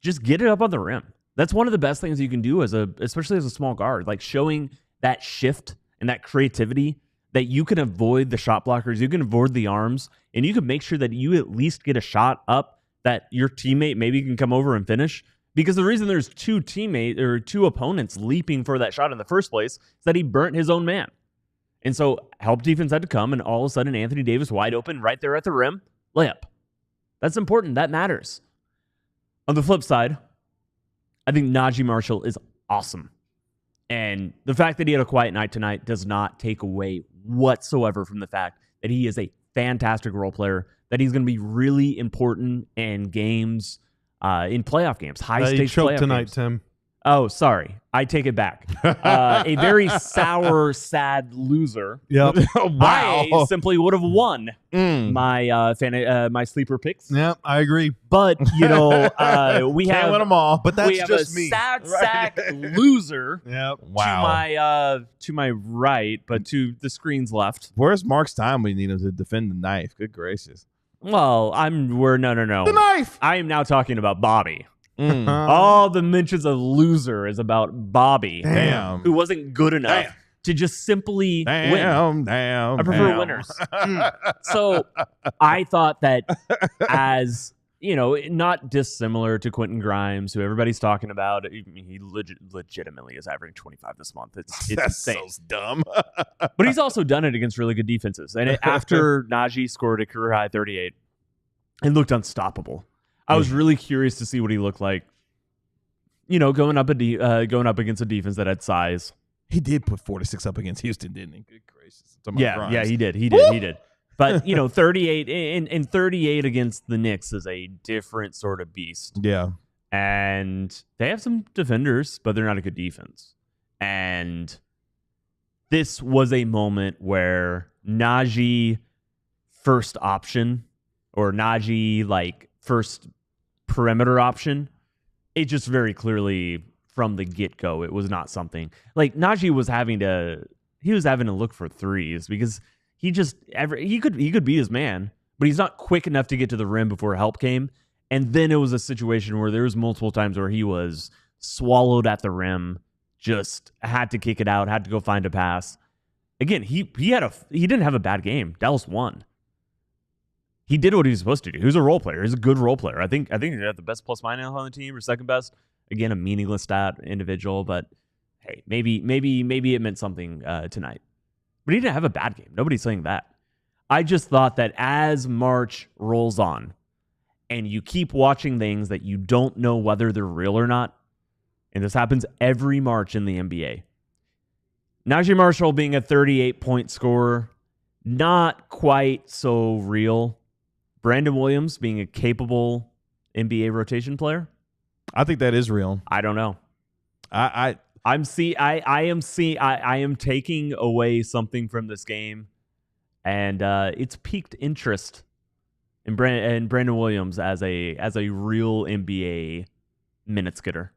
just get it up on the rim. That's one of the best things you can do especially as a small guard, like showing that shift and that creativity that you can avoid the shot blockers, you can avoid the arms, and you can make sure that you at least get a shot up that your teammate maybe can come over and finish. Because the reason there's two opponents leaping for that shot in the first place is that he burnt his own man. And so help defense had to come, and all of a sudden Anthony Davis wide open right there at the rim, layup. That's important. That matters. On the flip side, I think Najee Marshall is awesome. And the fact that he had a quiet night tonight does not take away whatsoever from the fact that he is a fantastic role player, that he's going to be really important in games, in playoff games, high-stakes playoff tonight, games. Tim. Oh, sorry. I take it back. A very sour, sad loser. Yep. Wow. I simply would have won my sleeper picks. Yeah, I agree. But, we Can't have win them all. But that's we have just a me. sad sack loser Yep. Wow. to my right, but to the screen's left. Where's Mark's time when you need him to defend the knife? Good gracious. Well, no. The knife! I am now talking about Bobby. Mm. All the mentions of loser is about Bobby, Damn. who wasn't good enough to just simply win. Damn. I prefer winners. So I thought that as, not dissimilar to Quentin Grimes, who everybody's talking about, he legitimately is averaging 25 this month. It's That's insane. so dumb. But he's also done it against really good defenses. And after Najee scored a career-high 38, it looked unstoppable. I was really curious to see what he looked like going up against a defense that had size. He did put 46 up against Houston, didn't he? Good gracious. Yeah, he did. But 38 and 38 against the Knicks is a different sort of beast. Yeah. And they have some defenders, but they're not a good defense. And this was a moment where Najee first option, or Najee like first perimeter option, it just very clearly from the get-go, it was not something like Najee was having to look for threes because he could be his man, but he's not quick enough to get to the rim before help came. And then it was a situation where there was multiple times where he was swallowed at the rim, just had to kick it out, had to go find a pass. Again, he didn't have a bad game. Dallas won. He did what he was supposed to do. He was a role player. He's a good role player. I think he had the best plus minus on the team, or second best. Again, a meaningless stat individual, but hey, maybe it meant something tonight. But he didn't have a bad game. Nobody's saying that. I just thought that as March rolls on, and you keep watching things that you don't know whether they're real or not, and this happens every March in the NBA. Najee Marshall being a 38-point scorer, not quite so real. Brandon Williams being a capable NBA rotation player. I think that is real. I don't know. I am taking away something from this game, and it's piqued interest in Brandon Williams as a real NBA minutes getter.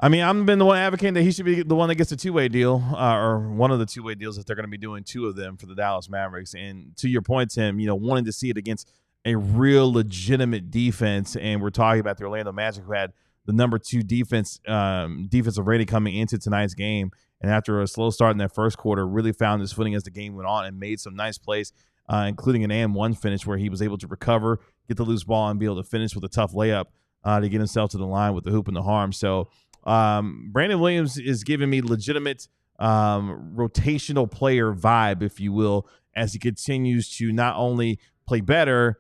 I mean, I've been the one advocating that he should be the one that gets a two-way deal, or one of the two-way deals if they're going to be doing two of them for the Dallas Mavericks. And to your point, Tim, wanting to see it against a real legitimate defense, and we're talking about the Orlando Magic, who had the number 2 defensive rating coming into tonight's game, and after a slow start in that first quarter, really found his footing as the game went on and made some nice plays, including an and-one finish where he was able to recover, get the loose ball, and be able to finish with a tough layup to get himself to the line with the hoop and the harm. So Brandon Williams is giving me legitimate rotational player vibe, if you will, as he continues to not only play better,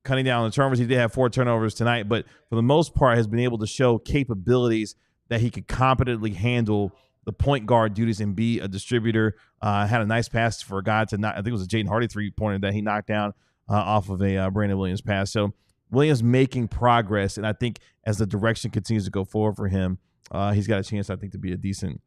cutting down on the turnovers. He did have 4 turnovers tonight, but for the most part has been able to show capabilities that he could competently handle the point guard duties and be a distributor. Had a nice pass for a guy to I think it was a Jaden Hardy 3-pointer that he knocked down off of a Brandon Williams pass. So Williams making progress, and I think as the direction continues to go forward for him, he's got a chance, I think, to be a decent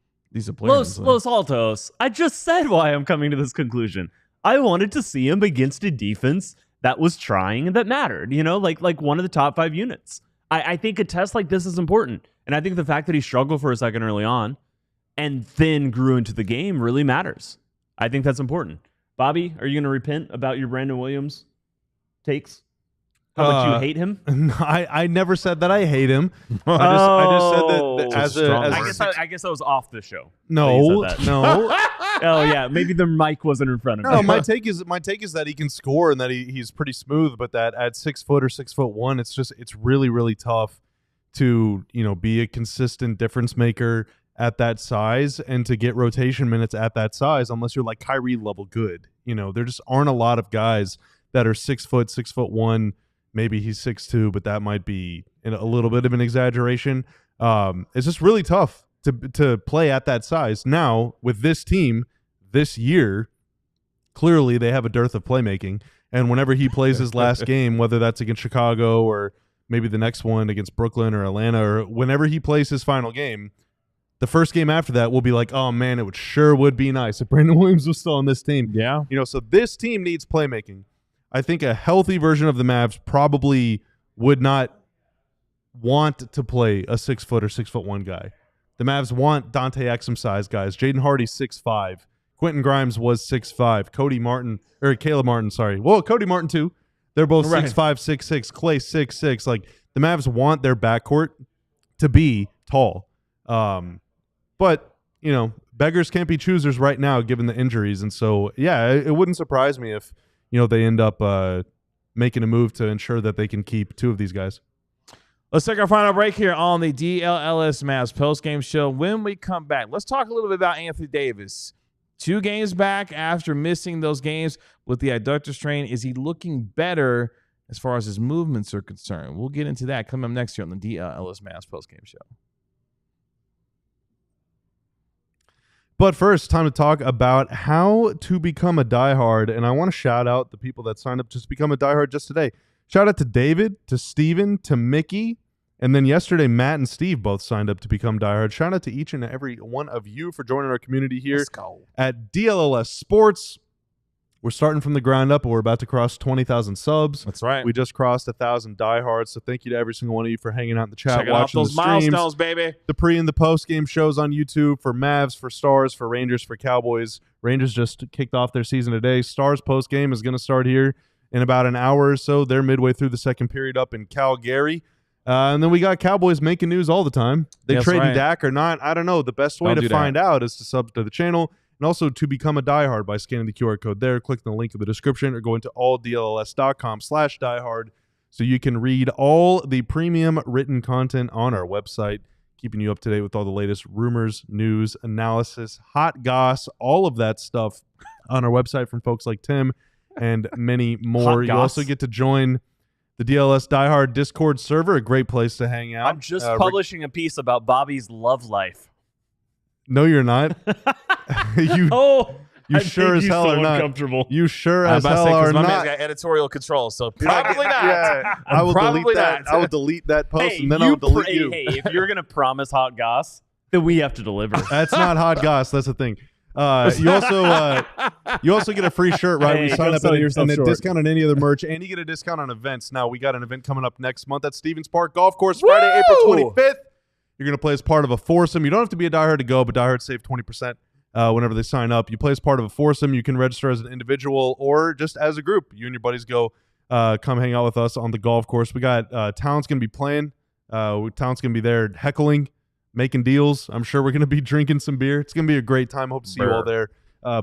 player. Los Altos, I just said why I'm coming to this conclusion. I wanted to see him against a defense that was trying and that mattered, like one of the top 5 units. I think a test like this is important. And I think the fact that he struggled for a second early on and then grew into the game really matters. I think that's important. Bobby, are you going to repent about your Brandon Williams takes? How much you hate him? I never said that I hate him. I just said that I guess I was off the show. No. Oh yeah, maybe the mic wasn't in front of me. No, my take is that he can score and that he's pretty smooth, but that at 6 foot or 6'1", it's really, really tough to be a consistent difference maker at that size and to get rotation minutes at that size unless you're like Kyrie level good. There just aren't a lot of guys that are 6 foot, 6'1". Maybe he's 6'2", but that might be a little bit of an exaggeration. It's just really tough to play at that size. Now, with this team this year, clearly they have a dearth of playmaking. And whenever he plays his last game, whether that's against Chicago or maybe the next one against Brooklyn or Atlanta, or whenever he plays his final game, the first game after that will be like, oh, man, it would be nice if Brandon Williams was still on this team. Yeah. So this team needs playmaking. I think a healthy version of the Mavs probably would not want to play a 6 foot or 6'1" guy. The Mavs want Dante Exum size guys. Jaden Hardy 6'5". Quentin Grimes was 6'5". Caleb Martin, sorry. Well, Cody Martin too. They're both 6'5", 6'6". Clay 6'6". Like the Mavs want their backcourt to be tall. But beggars can't be choosers right now given the injuries, and so yeah, it wouldn't surprise me if they end up making a move to ensure that they can keep 2 of these guys. Let's take our final break here on the DLLS Mavs postgame show. When we come back, let's talk a little bit about Anthony Davis. 2 games back after missing those games with the adductor strain. Is he looking better as far as his movements are concerned? We'll get into that coming up next year on the DLLS Mavs postgame show. But first, time to talk about how to become a diehard. And I want to shout out the people that signed up to become a diehard just today. Shout out to David, to Steven, to Mickey. And then yesterday, Matt and Steve both signed up to become diehard. Shout out to each and every one of you for joining our community here at DLLS Sports. We're starting from the ground up, and we're about to cross 20,000 subs. That's right. We just crossed 1,000 diehards, so thank you to every single one of you for hanging out in the chat, Checking watching out those the streams, milestones, baby. the pre- and the post-game shows on YouTube for Mavs, for Stars, for Rangers, for Cowboys. Rangers just kicked off their season today. Stars post-game is going to start here in about an hour or so. They're midway through the second period up in Calgary. And then we got Cowboys making news all the time. They trading Dak or not, I don't know. The best way to find out is to sub to the channel. And also to become a diehard by scanning the QR code there, click the link in the description, or going to alldlls.com/diehard so you can read all the premium written content on our website, keeping you up to date with all the latest rumors, news, analysis, hot goss, all of that stuff on our website from folks like Tim and many more. You also get to join the DLS Diehard Discord server, a great place to hang out. I'm just publishing a piece about Bobby's love life. No, you're not. You sure as hell are not. You sure as hell are not. My man's got editorial control, so probably not. Yeah, I will delete that. I will delete that post, and then I will delete you. Hey, if you're gonna promise hot goss, then we have to deliver. That's not hot goss. That's the thing. You also get a free shirt when you sign up and a discount on any other merch, and you get a discount on events. Now we got an event coming up next month at Stevens Park Golf Course, Friday, April 25th. You're going to play as part of a foursome. You don't have to be a diehard to go, but diehards save 20% whenever they sign up. You play as part of a foursome. You can register as an individual or just as a group. You and your buddies go come hang out with us on the golf course. We got Talent's going to be playing. Talent's going to be there heckling, making deals. I'm sure we're going to be drinking some beer. It's going to be a great time. Hope to see you all there.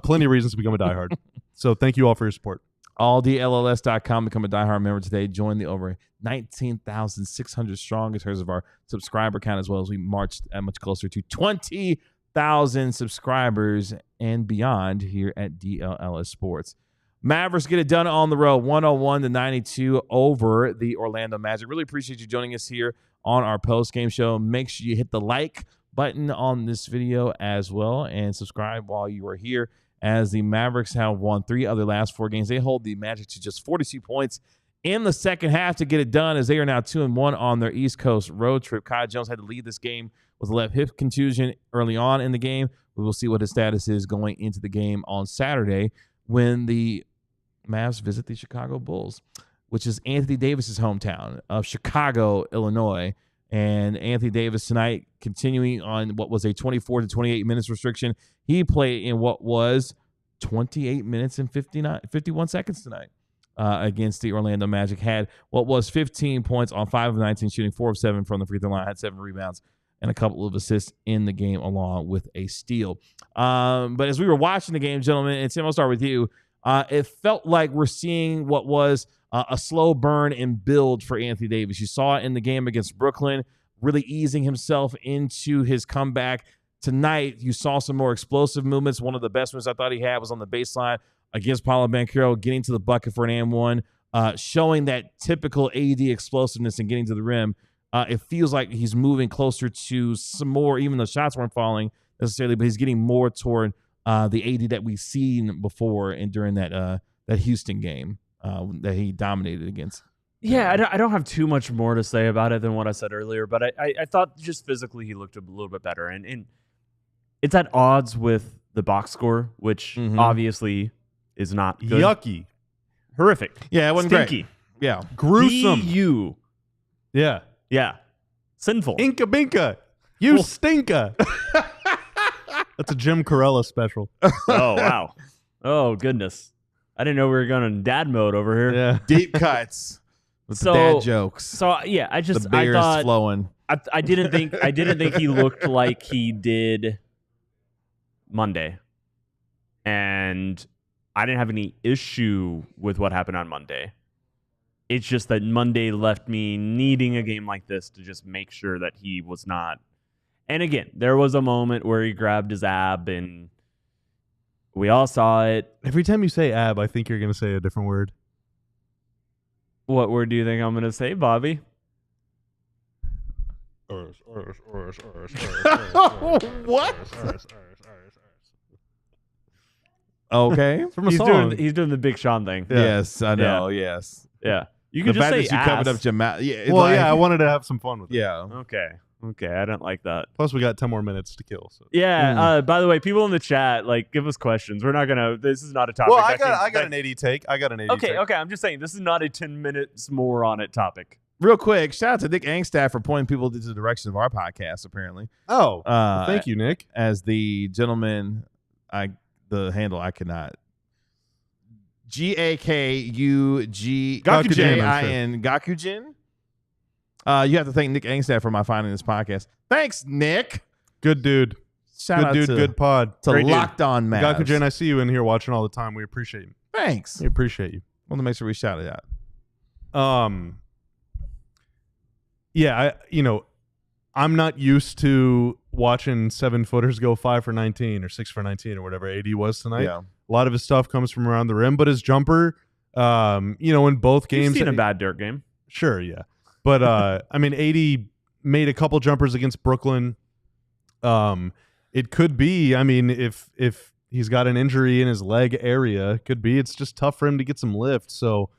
Plenty of reasons to become a diehard. So thank you all for your support. AllDLLS.com. Become a diehard member today. Join the over 19,600 strong in terms of our subscriber count, as well as we marched much closer to 20,000 subscribers and beyond here at DLLS Sports. Mavericks get it done on the road, 101-92 over the Orlando Magic. Really appreciate you joining us here on our post-game show. Make sure you hit the like button on this video as well and subscribe while you are here, as the Mavericks have won 3 of their last 4 games. They hold the Magic to just 42 points in the second half to get it done, as they are now 2-1 on their East Coast road trip. Kai Jones had to lead this game with a left hip contusion early on in the game. We will see what his status is going into the game on Saturday when the Mavs visit the Chicago Bulls, which is Anthony Davis's hometown of Chicago, Illinois. And Anthony Davis tonight, continuing on what was a 24 to 28 minutes restriction, he played in what was 28 minutes and 51 seconds tonight against the Orlando Magic. Had what was 15 points on 5 of 19 shooting, 4 of 7 from the free throw line, had 7 rebounds and a couple of assists in the game, along with a steal. But as we were watching the game, gentlemen, and Tim, I'll start with you. It felt like we're seeing what was a slow burn and build for Anthony Davis. You saw it in the game against Brooklyn, really easing himself into his comeback. Tonight, you saw some more explosive movements. One of the best ones I thought he had was on the baseline against Paolo Banchero, getting to the bucket for an and one, showing that typical AD explosiveness and getting to the rim. It feels like he's moving closer to some more, even though shots weren't falling necessarily, but he's getting more toward the AD that we've seen before and during that Houston game that he dominated against. Yeah, I don't have too much more to say about it than what I said earlier, but I thought just physically he looked a little bit better. And it's at odds with the box score, which obviously is not good. Yucky. Horrific. Yeah, it wasn't Stinky. great. Yeah. Gruesome. You. Yeah. Yeah. Sinful. Inka Binka. You stinka. That's a Jim Corella special. Oh, wow. Oh, goodness. I didn't know we were going in dad mode over here. Yeah. Deep cuts with the dad jokes. So yeah, I thought flowing. I didn't think he looked like he did Monday. And I didn't have any issue with what happened on Monday. It's just that Monday left me needing a game like this to just make sure that he was not. And again, there was a moment where he grabbed his ab and we all saw it. Every time you say ab, I think you're going to say a different word. What word do you think I'm going to say, Bobby? What? Okay. From a song. He's doing the Big Sean thing. Yeah. Yes, I know. Yes. Yeah. You The can just fact say that you covered ass. up your mouth. Yeah. it's Well, like- yeah, I wanted to have some fun with it. Yeah. Okay, I don't like that. Plus, we got 10 more minutes to kill. So. Yeah. By the way, people in the chat, like, give us questions. We're not gonna. This is not a topic. Well, I got an 80 take. Okay. I'm just saying this is not a 10 minutes more on it topic. Real quick, shout out to Nick Angstaff for pointing people to the direction of our podcast, apparently. Oh, thank you, Nick. As the gentleman, the handle I cannot. GAKUG Gakujin. Gakujin. You have to thank Nick Angstaff for my finding this podcast. Thanks, Nick. Good dude. Shout out to Good pod. to Locked On Mavs. Gakujin, I see you in here watching all the time. We appreciate you. Thanks. We appreciate you. Want to make sure we shout it out. Yeah, I'm not used to watching 7-footers go 5 for 19 or 6 for 19 or whatever AD was tonight. Yeah. A lot of his stuff comes from around the rim, but his jumper, in both games, You've seen a bad Dirk game. Sure, yeah. But AD made a couple jumpers against Brooklyn. It could be, if he's got an injury in his leg area, it could be it's just tough for him to get some lift. So,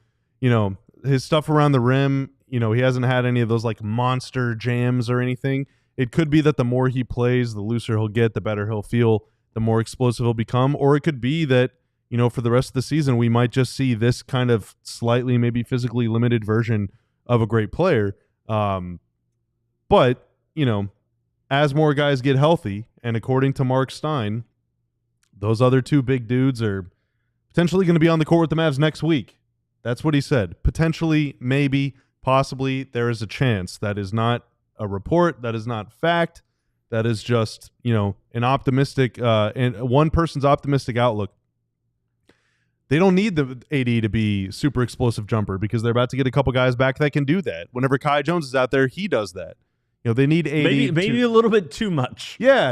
his stuff around the rim, he hasn't had any of those like monster jams or anything. It could be that the more he plays, the looser he'll get, the better he'll feel, the more explosive he'll become. Or it could be that, for the rest of the season, we might just see this kind of slightly maybe physically limited version of a great player. But, as more guys get healthy, and according to Mark Stein, those other two big dudes are potentially going to be on the court with the Mavs next week. That's what he said. Potentially, maybe, possibly, there is a chance. That is not a report. That is not fact. That is just, an optimistic, and one person's optimistic outlook. They don't need the AD to be super explosive jumper because they're about to get a couple guys back that can do that. Whenever Kai Jones is out there, he does that. They need AD. Maybe a little bit too much. Yeah.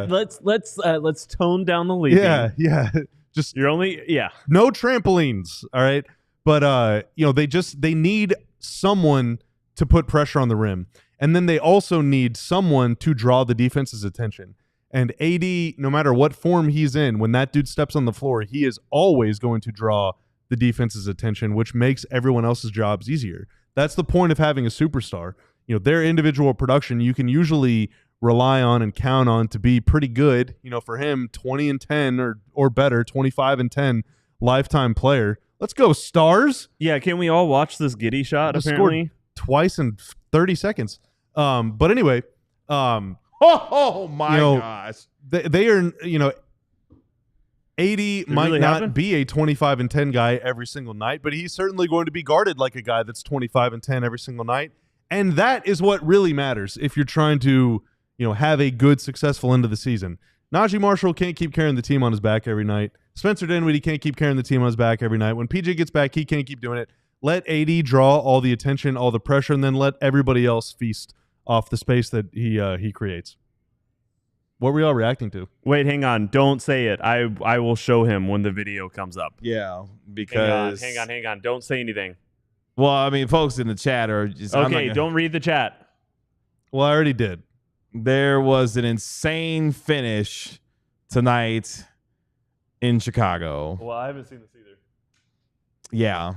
Let's tone down the lead. Yeah. Just You're only no trampolines. All right. But they need someone to put pressure on the rim. And then they also need someone to draw the defense's attention. And AD, no matter what form he's in, when that dude steps on the floor, he is always going to draw the defense's attention, which makes everyone else's jobs easier. That's the point of having a superstar. Their individual production you can usually rely on and count on to be pretty good. For him, 20-10 or better, 25-10 lifetime player. Let's go, Stars. Yeah, can we all watch this Giddey shot, Just apparently? Scored twice in 30 seconds. But anyway, Oh my gosh. they are, AD might really not happen? be a 25-10 guy every single night, but he's certainly going to be guarded like a guy that's 25-10 every single night. And that is what really matters if you're trying to, have a good, successful end of the season. Najee Marshall can't keep carrying the team on his back every night. Spencer Dinwiddie can't keep carrying the team on his back every night. When PJ gets back, he can't keep doing it. Let AD draw all the attention, all the pressure, and then let everybody else feast off the space that he creates. What were we all reacting to? Wait, hang on. Don't say it. I will show him when the video comes up. Yeah, because Hang on. Don't say anything. Well, folks in the chat are just Okay, don't read the chat. Well, I already did. There was an insane finish tonight in Chicago. Well, I haven't seen this either. Yeah.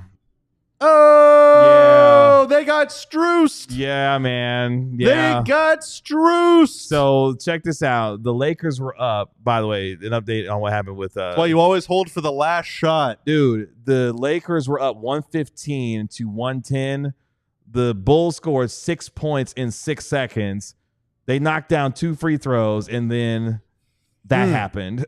Oh, they got Struiced. Yeah, man. Yeah. They got Struiced. So check this out. The Lakers were up. By the way, an update on what happened with. Well, you always hold for the last shot, dude. The Lakers were up 115 to 110. The Bulls scored 6 points in 6 seconds. They knocked down 2 free throws, and then that happened.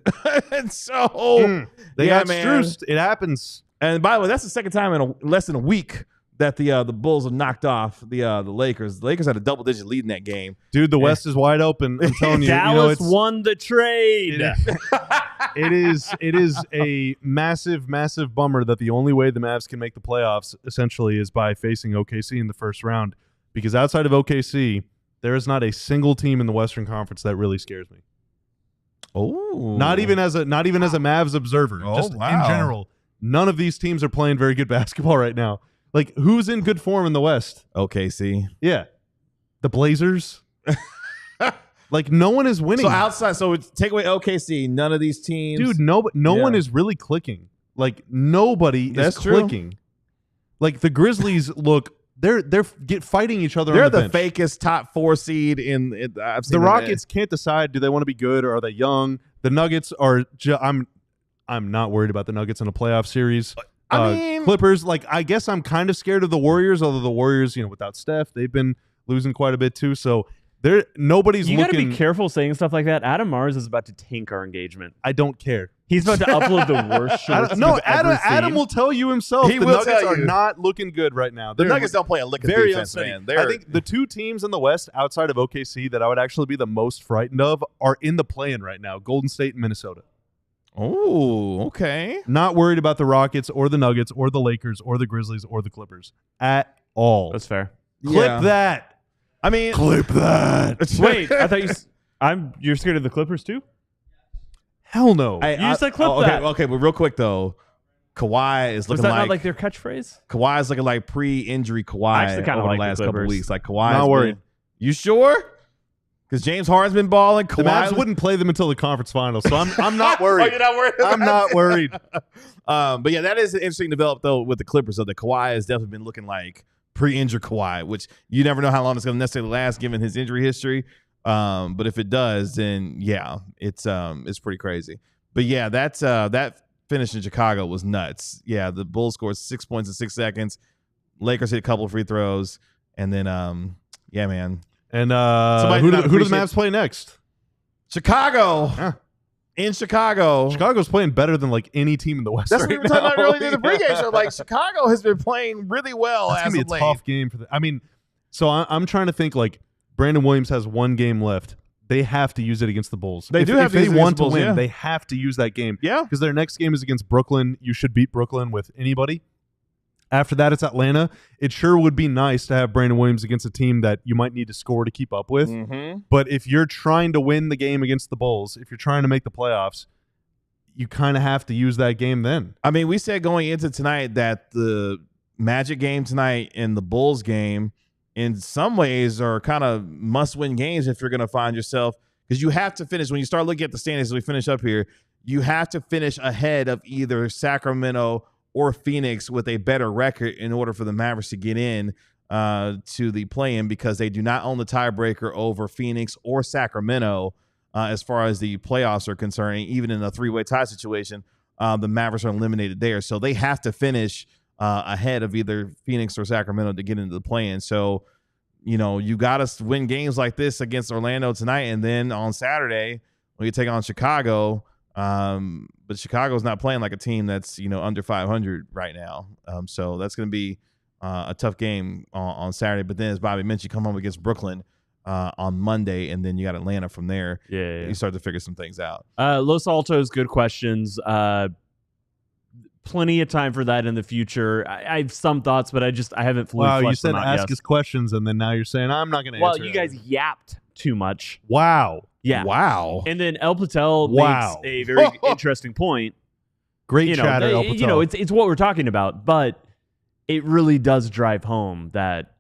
And so they got Struiced. It happens. And by the way, that's the second time in less than a week that the Bulls have knocked off the Lakers. The Lakers had a double-digit lead in that game. Dude, the West is wide open. I'm telling you. Dallas won the trade. It is a massive, massive bummer that the only way the Mavs can make the playoffs essentially is by facing OKC in the first round. Because outside of OKC, there is not a single team in the Western Conference that really scares me. Oh, not even as a Mavs observer. Oh, just wow. in general, none of these teams are playing very good basketball right now. Like, who's in good form in the West? OKC. Yeah, the Blazers. Like no one is winning. So outside, so take away OKC, none of these teams, dude. No one is really clicking. Like nobody is clicking. Like the Grizzlies look. They're fighting each other. They're on the the fakest top 4 seed in. The Rockets can't decide. Do they want to be good or are they young? The Nuggets are. I'm not worried about the Nuggets in a playoff series. I mean, Clippers. Like I guess I'm kind of scared of the Warriors. Although the Warriors, without Steph, they've been losing quite a bit too. So nobody's. You got to looking. be careful saying stuff like that. Adam Mars is about to tank our engagement. I don't care. He's about to upload the worst shorts. No, you've ever Adam seen. will tell you himself. He The will Nuggets tell are you. not looking good right now. the Nuggets don't play a lick of very defense, unsteady. man. I think the two teams in the West outside of OKC that I would actually be the most frightened of are in the play-in right now: Golden State and Minnesota. Oh, okay. Not worried about the Rockets or the Nuggets or the Lakers or the Grizzlies or the Clippers at all. That's fair. Clip that. I mean, Clip that. Wait, I thought you're scared of the Clippers too? Hell no. You said clip okay, that. Okay, but real quick though, Kawhi is Was looking that like not like their catchphrase? Kawhi is looking like pre-injury I Kawhi actually kinda over like the the last couple Clippers. weeks. Like Kawhi, Not worried. You sure? Because James Harden's been balling. The Mavs wouldn't play them until the conference finals, so I'm not worried. Oh, you're not worried? I'm not worried. But yeah, that is an interesting develop though with the Clippers. So the Kawhi has definitely been looking like pre-injured Kawhi, which you never know how long it's going to necessarily last given his injury history. But if it does, then yeah, it's pretty crazy. But yeah, that finish in Chicago was nuts. Yeah, the Bulls scored 6 points in 6 seconds. Lakers hit a couple of free throws, and then yeah, man. And who do the Mavs play next? Chicago. Huh. In Chicago. Chicago's playing better than like any team in the West. That's right what we were talking now. about earlier in the pregame show. Like Chicago has been playing really well. That's as gonna of be a late. tough game for them. I mean, so I'm trying to think. Like Brandon Williams has 1 game left. They have to use it against the Bulls. They if, do have if to use they it want against the to Bulls, win. yeah. They have to use that game. Yeah. Because their next game is against Brooklyn. You should beat Brooklyn with anybody. After that, it's Atlanta. It sure would be nice to have Brandon Williams against a team that you might need to score to keep up with. Mm-hmm. But if you're trying to win the game against the Bulls, if you're trying to make the playoffs, you kind of have to use that game then. I mean, we said going into tonight that the Magic game tonight and the Bulls game in some ways are kind of must-win games if you're going to find yourself, because you have to finish. When you start looking at the standings as we finish up here, you have to finish ahead of either Sacramento or Phoenix with a better record in order for the Mavericks to get in to the play-in, because they do not own the tiebreaker over Phoenix or Sacramento as far as the playoffs are concerned. Even in a 3-way tie situation, the Mavericks are eliminated there. So they have to finish ahead of either Phoenix or Sacramento to get into the play-in. So, you got to win games like this against Orlando tonight, and then on Saturday when you take on Chicago. But Chicago's not playing like a team that's under 500 right now. So that's going to be a tough game on Saturday. But then, as Bobby mentioned, you come home against Brooklyn on Monday, and then you got Atlanta from there. Yeah. You start to figure some things out. Los Altos, good questions. Plenty of time for that in the future. I have some thoughts, but I haven't fully Wow, you fleshed said them out ask yet. us questions, and then now you're saying I'm not going to Well, answer. you guys yapped too much. Wow. Yeah. Wow. And then El Patel Wow. makes a very interesting point. Great chatter, El Patel. It's what we're talking about, but it really does drive home that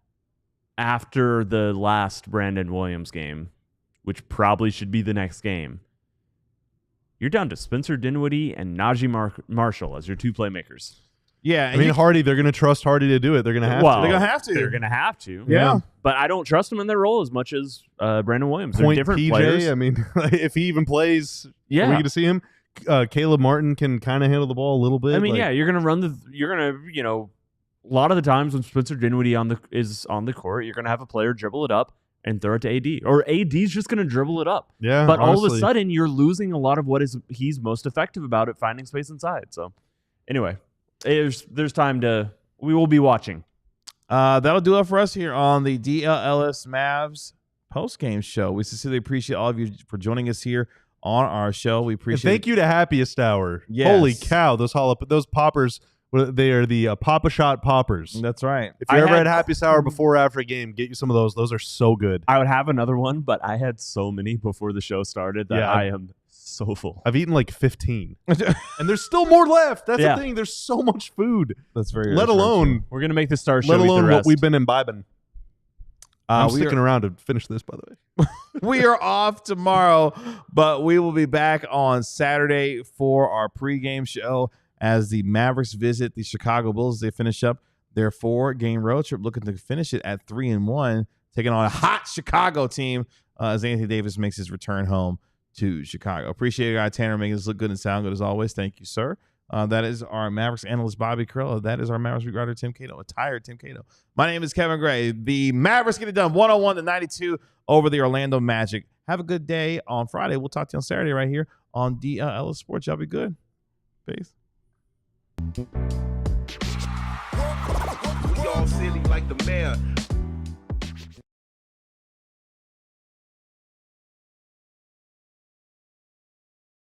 after the last Brandon Williams game, which probably should be the next game, you're down to Spencer Dinwiddie and Najee Marshall as your 2 playmakers. Yeah. I mean, Hardy, they're going to trust Hardy to do it. They're going to have Well, to. They're going to have to. They're going to have to. Yeah. But I don't trust them in their role as much as Brandon Williams. They're Point different PJ, players. I mean, if he even plays, are we Yeah. going to see him? Caleb Martin can kind of handle the ball a little bit. I mean, yeah, you're going to, a lot of the times when Spencer Dinwiddie is on the court, you're going to have a player dribble it up and throw it to AD. Or AD's just going to dribble it up. Yeah, But all of a honestly. sudden, you're losing a lot of what he's most effective about at finding space inside. So, anyway, there's time to – we will be watching. That'll do it for us here on the DLLS Mavs post-game show. We sincerely appreciate all of you for joining us here on our show. We And appreciate thank you to Happiest Hour. Yes. Holy cow, those poppers, they are the Papa Shot poppers. That's right. If you ever had Happiest Hour before or after a game, get you some of those. Those are so good. I would have another one, but I had so many before the show started that Yeah. I am so full. I've eaten like 15. And there's still more left. That's Yeah. the thing. There's so much food. That's very Let alone We're going to make the star show let eat the alone what rest. we've been imbibing. I'm sticking around to finish this, by the way. We are off tomorrow, but we will be back on Saturday for our pregame show as the Mavericks visit the Chicago Bulls. They finish up their 4-game road trip, looking to finish it at 3-1, taking on a hot Chicago team as Anthony Davis makes his return home to Chicago. Appreciate it, guy Tanner, making us look good and sound good as always. Thank you, sir. That is our Mavericks analyst, Bobby Curl. That is our Mavericks beat writer, Tim Cato, a tired Tim Cato. My name is Kevin Gray. The Mavericks get it done 101-92 over the Orlando Magic. Have a good day on Friday. We'll talk to you on Saturday right here on DLLS Sports. Y'all be good. Peace. We all silly like the mayor.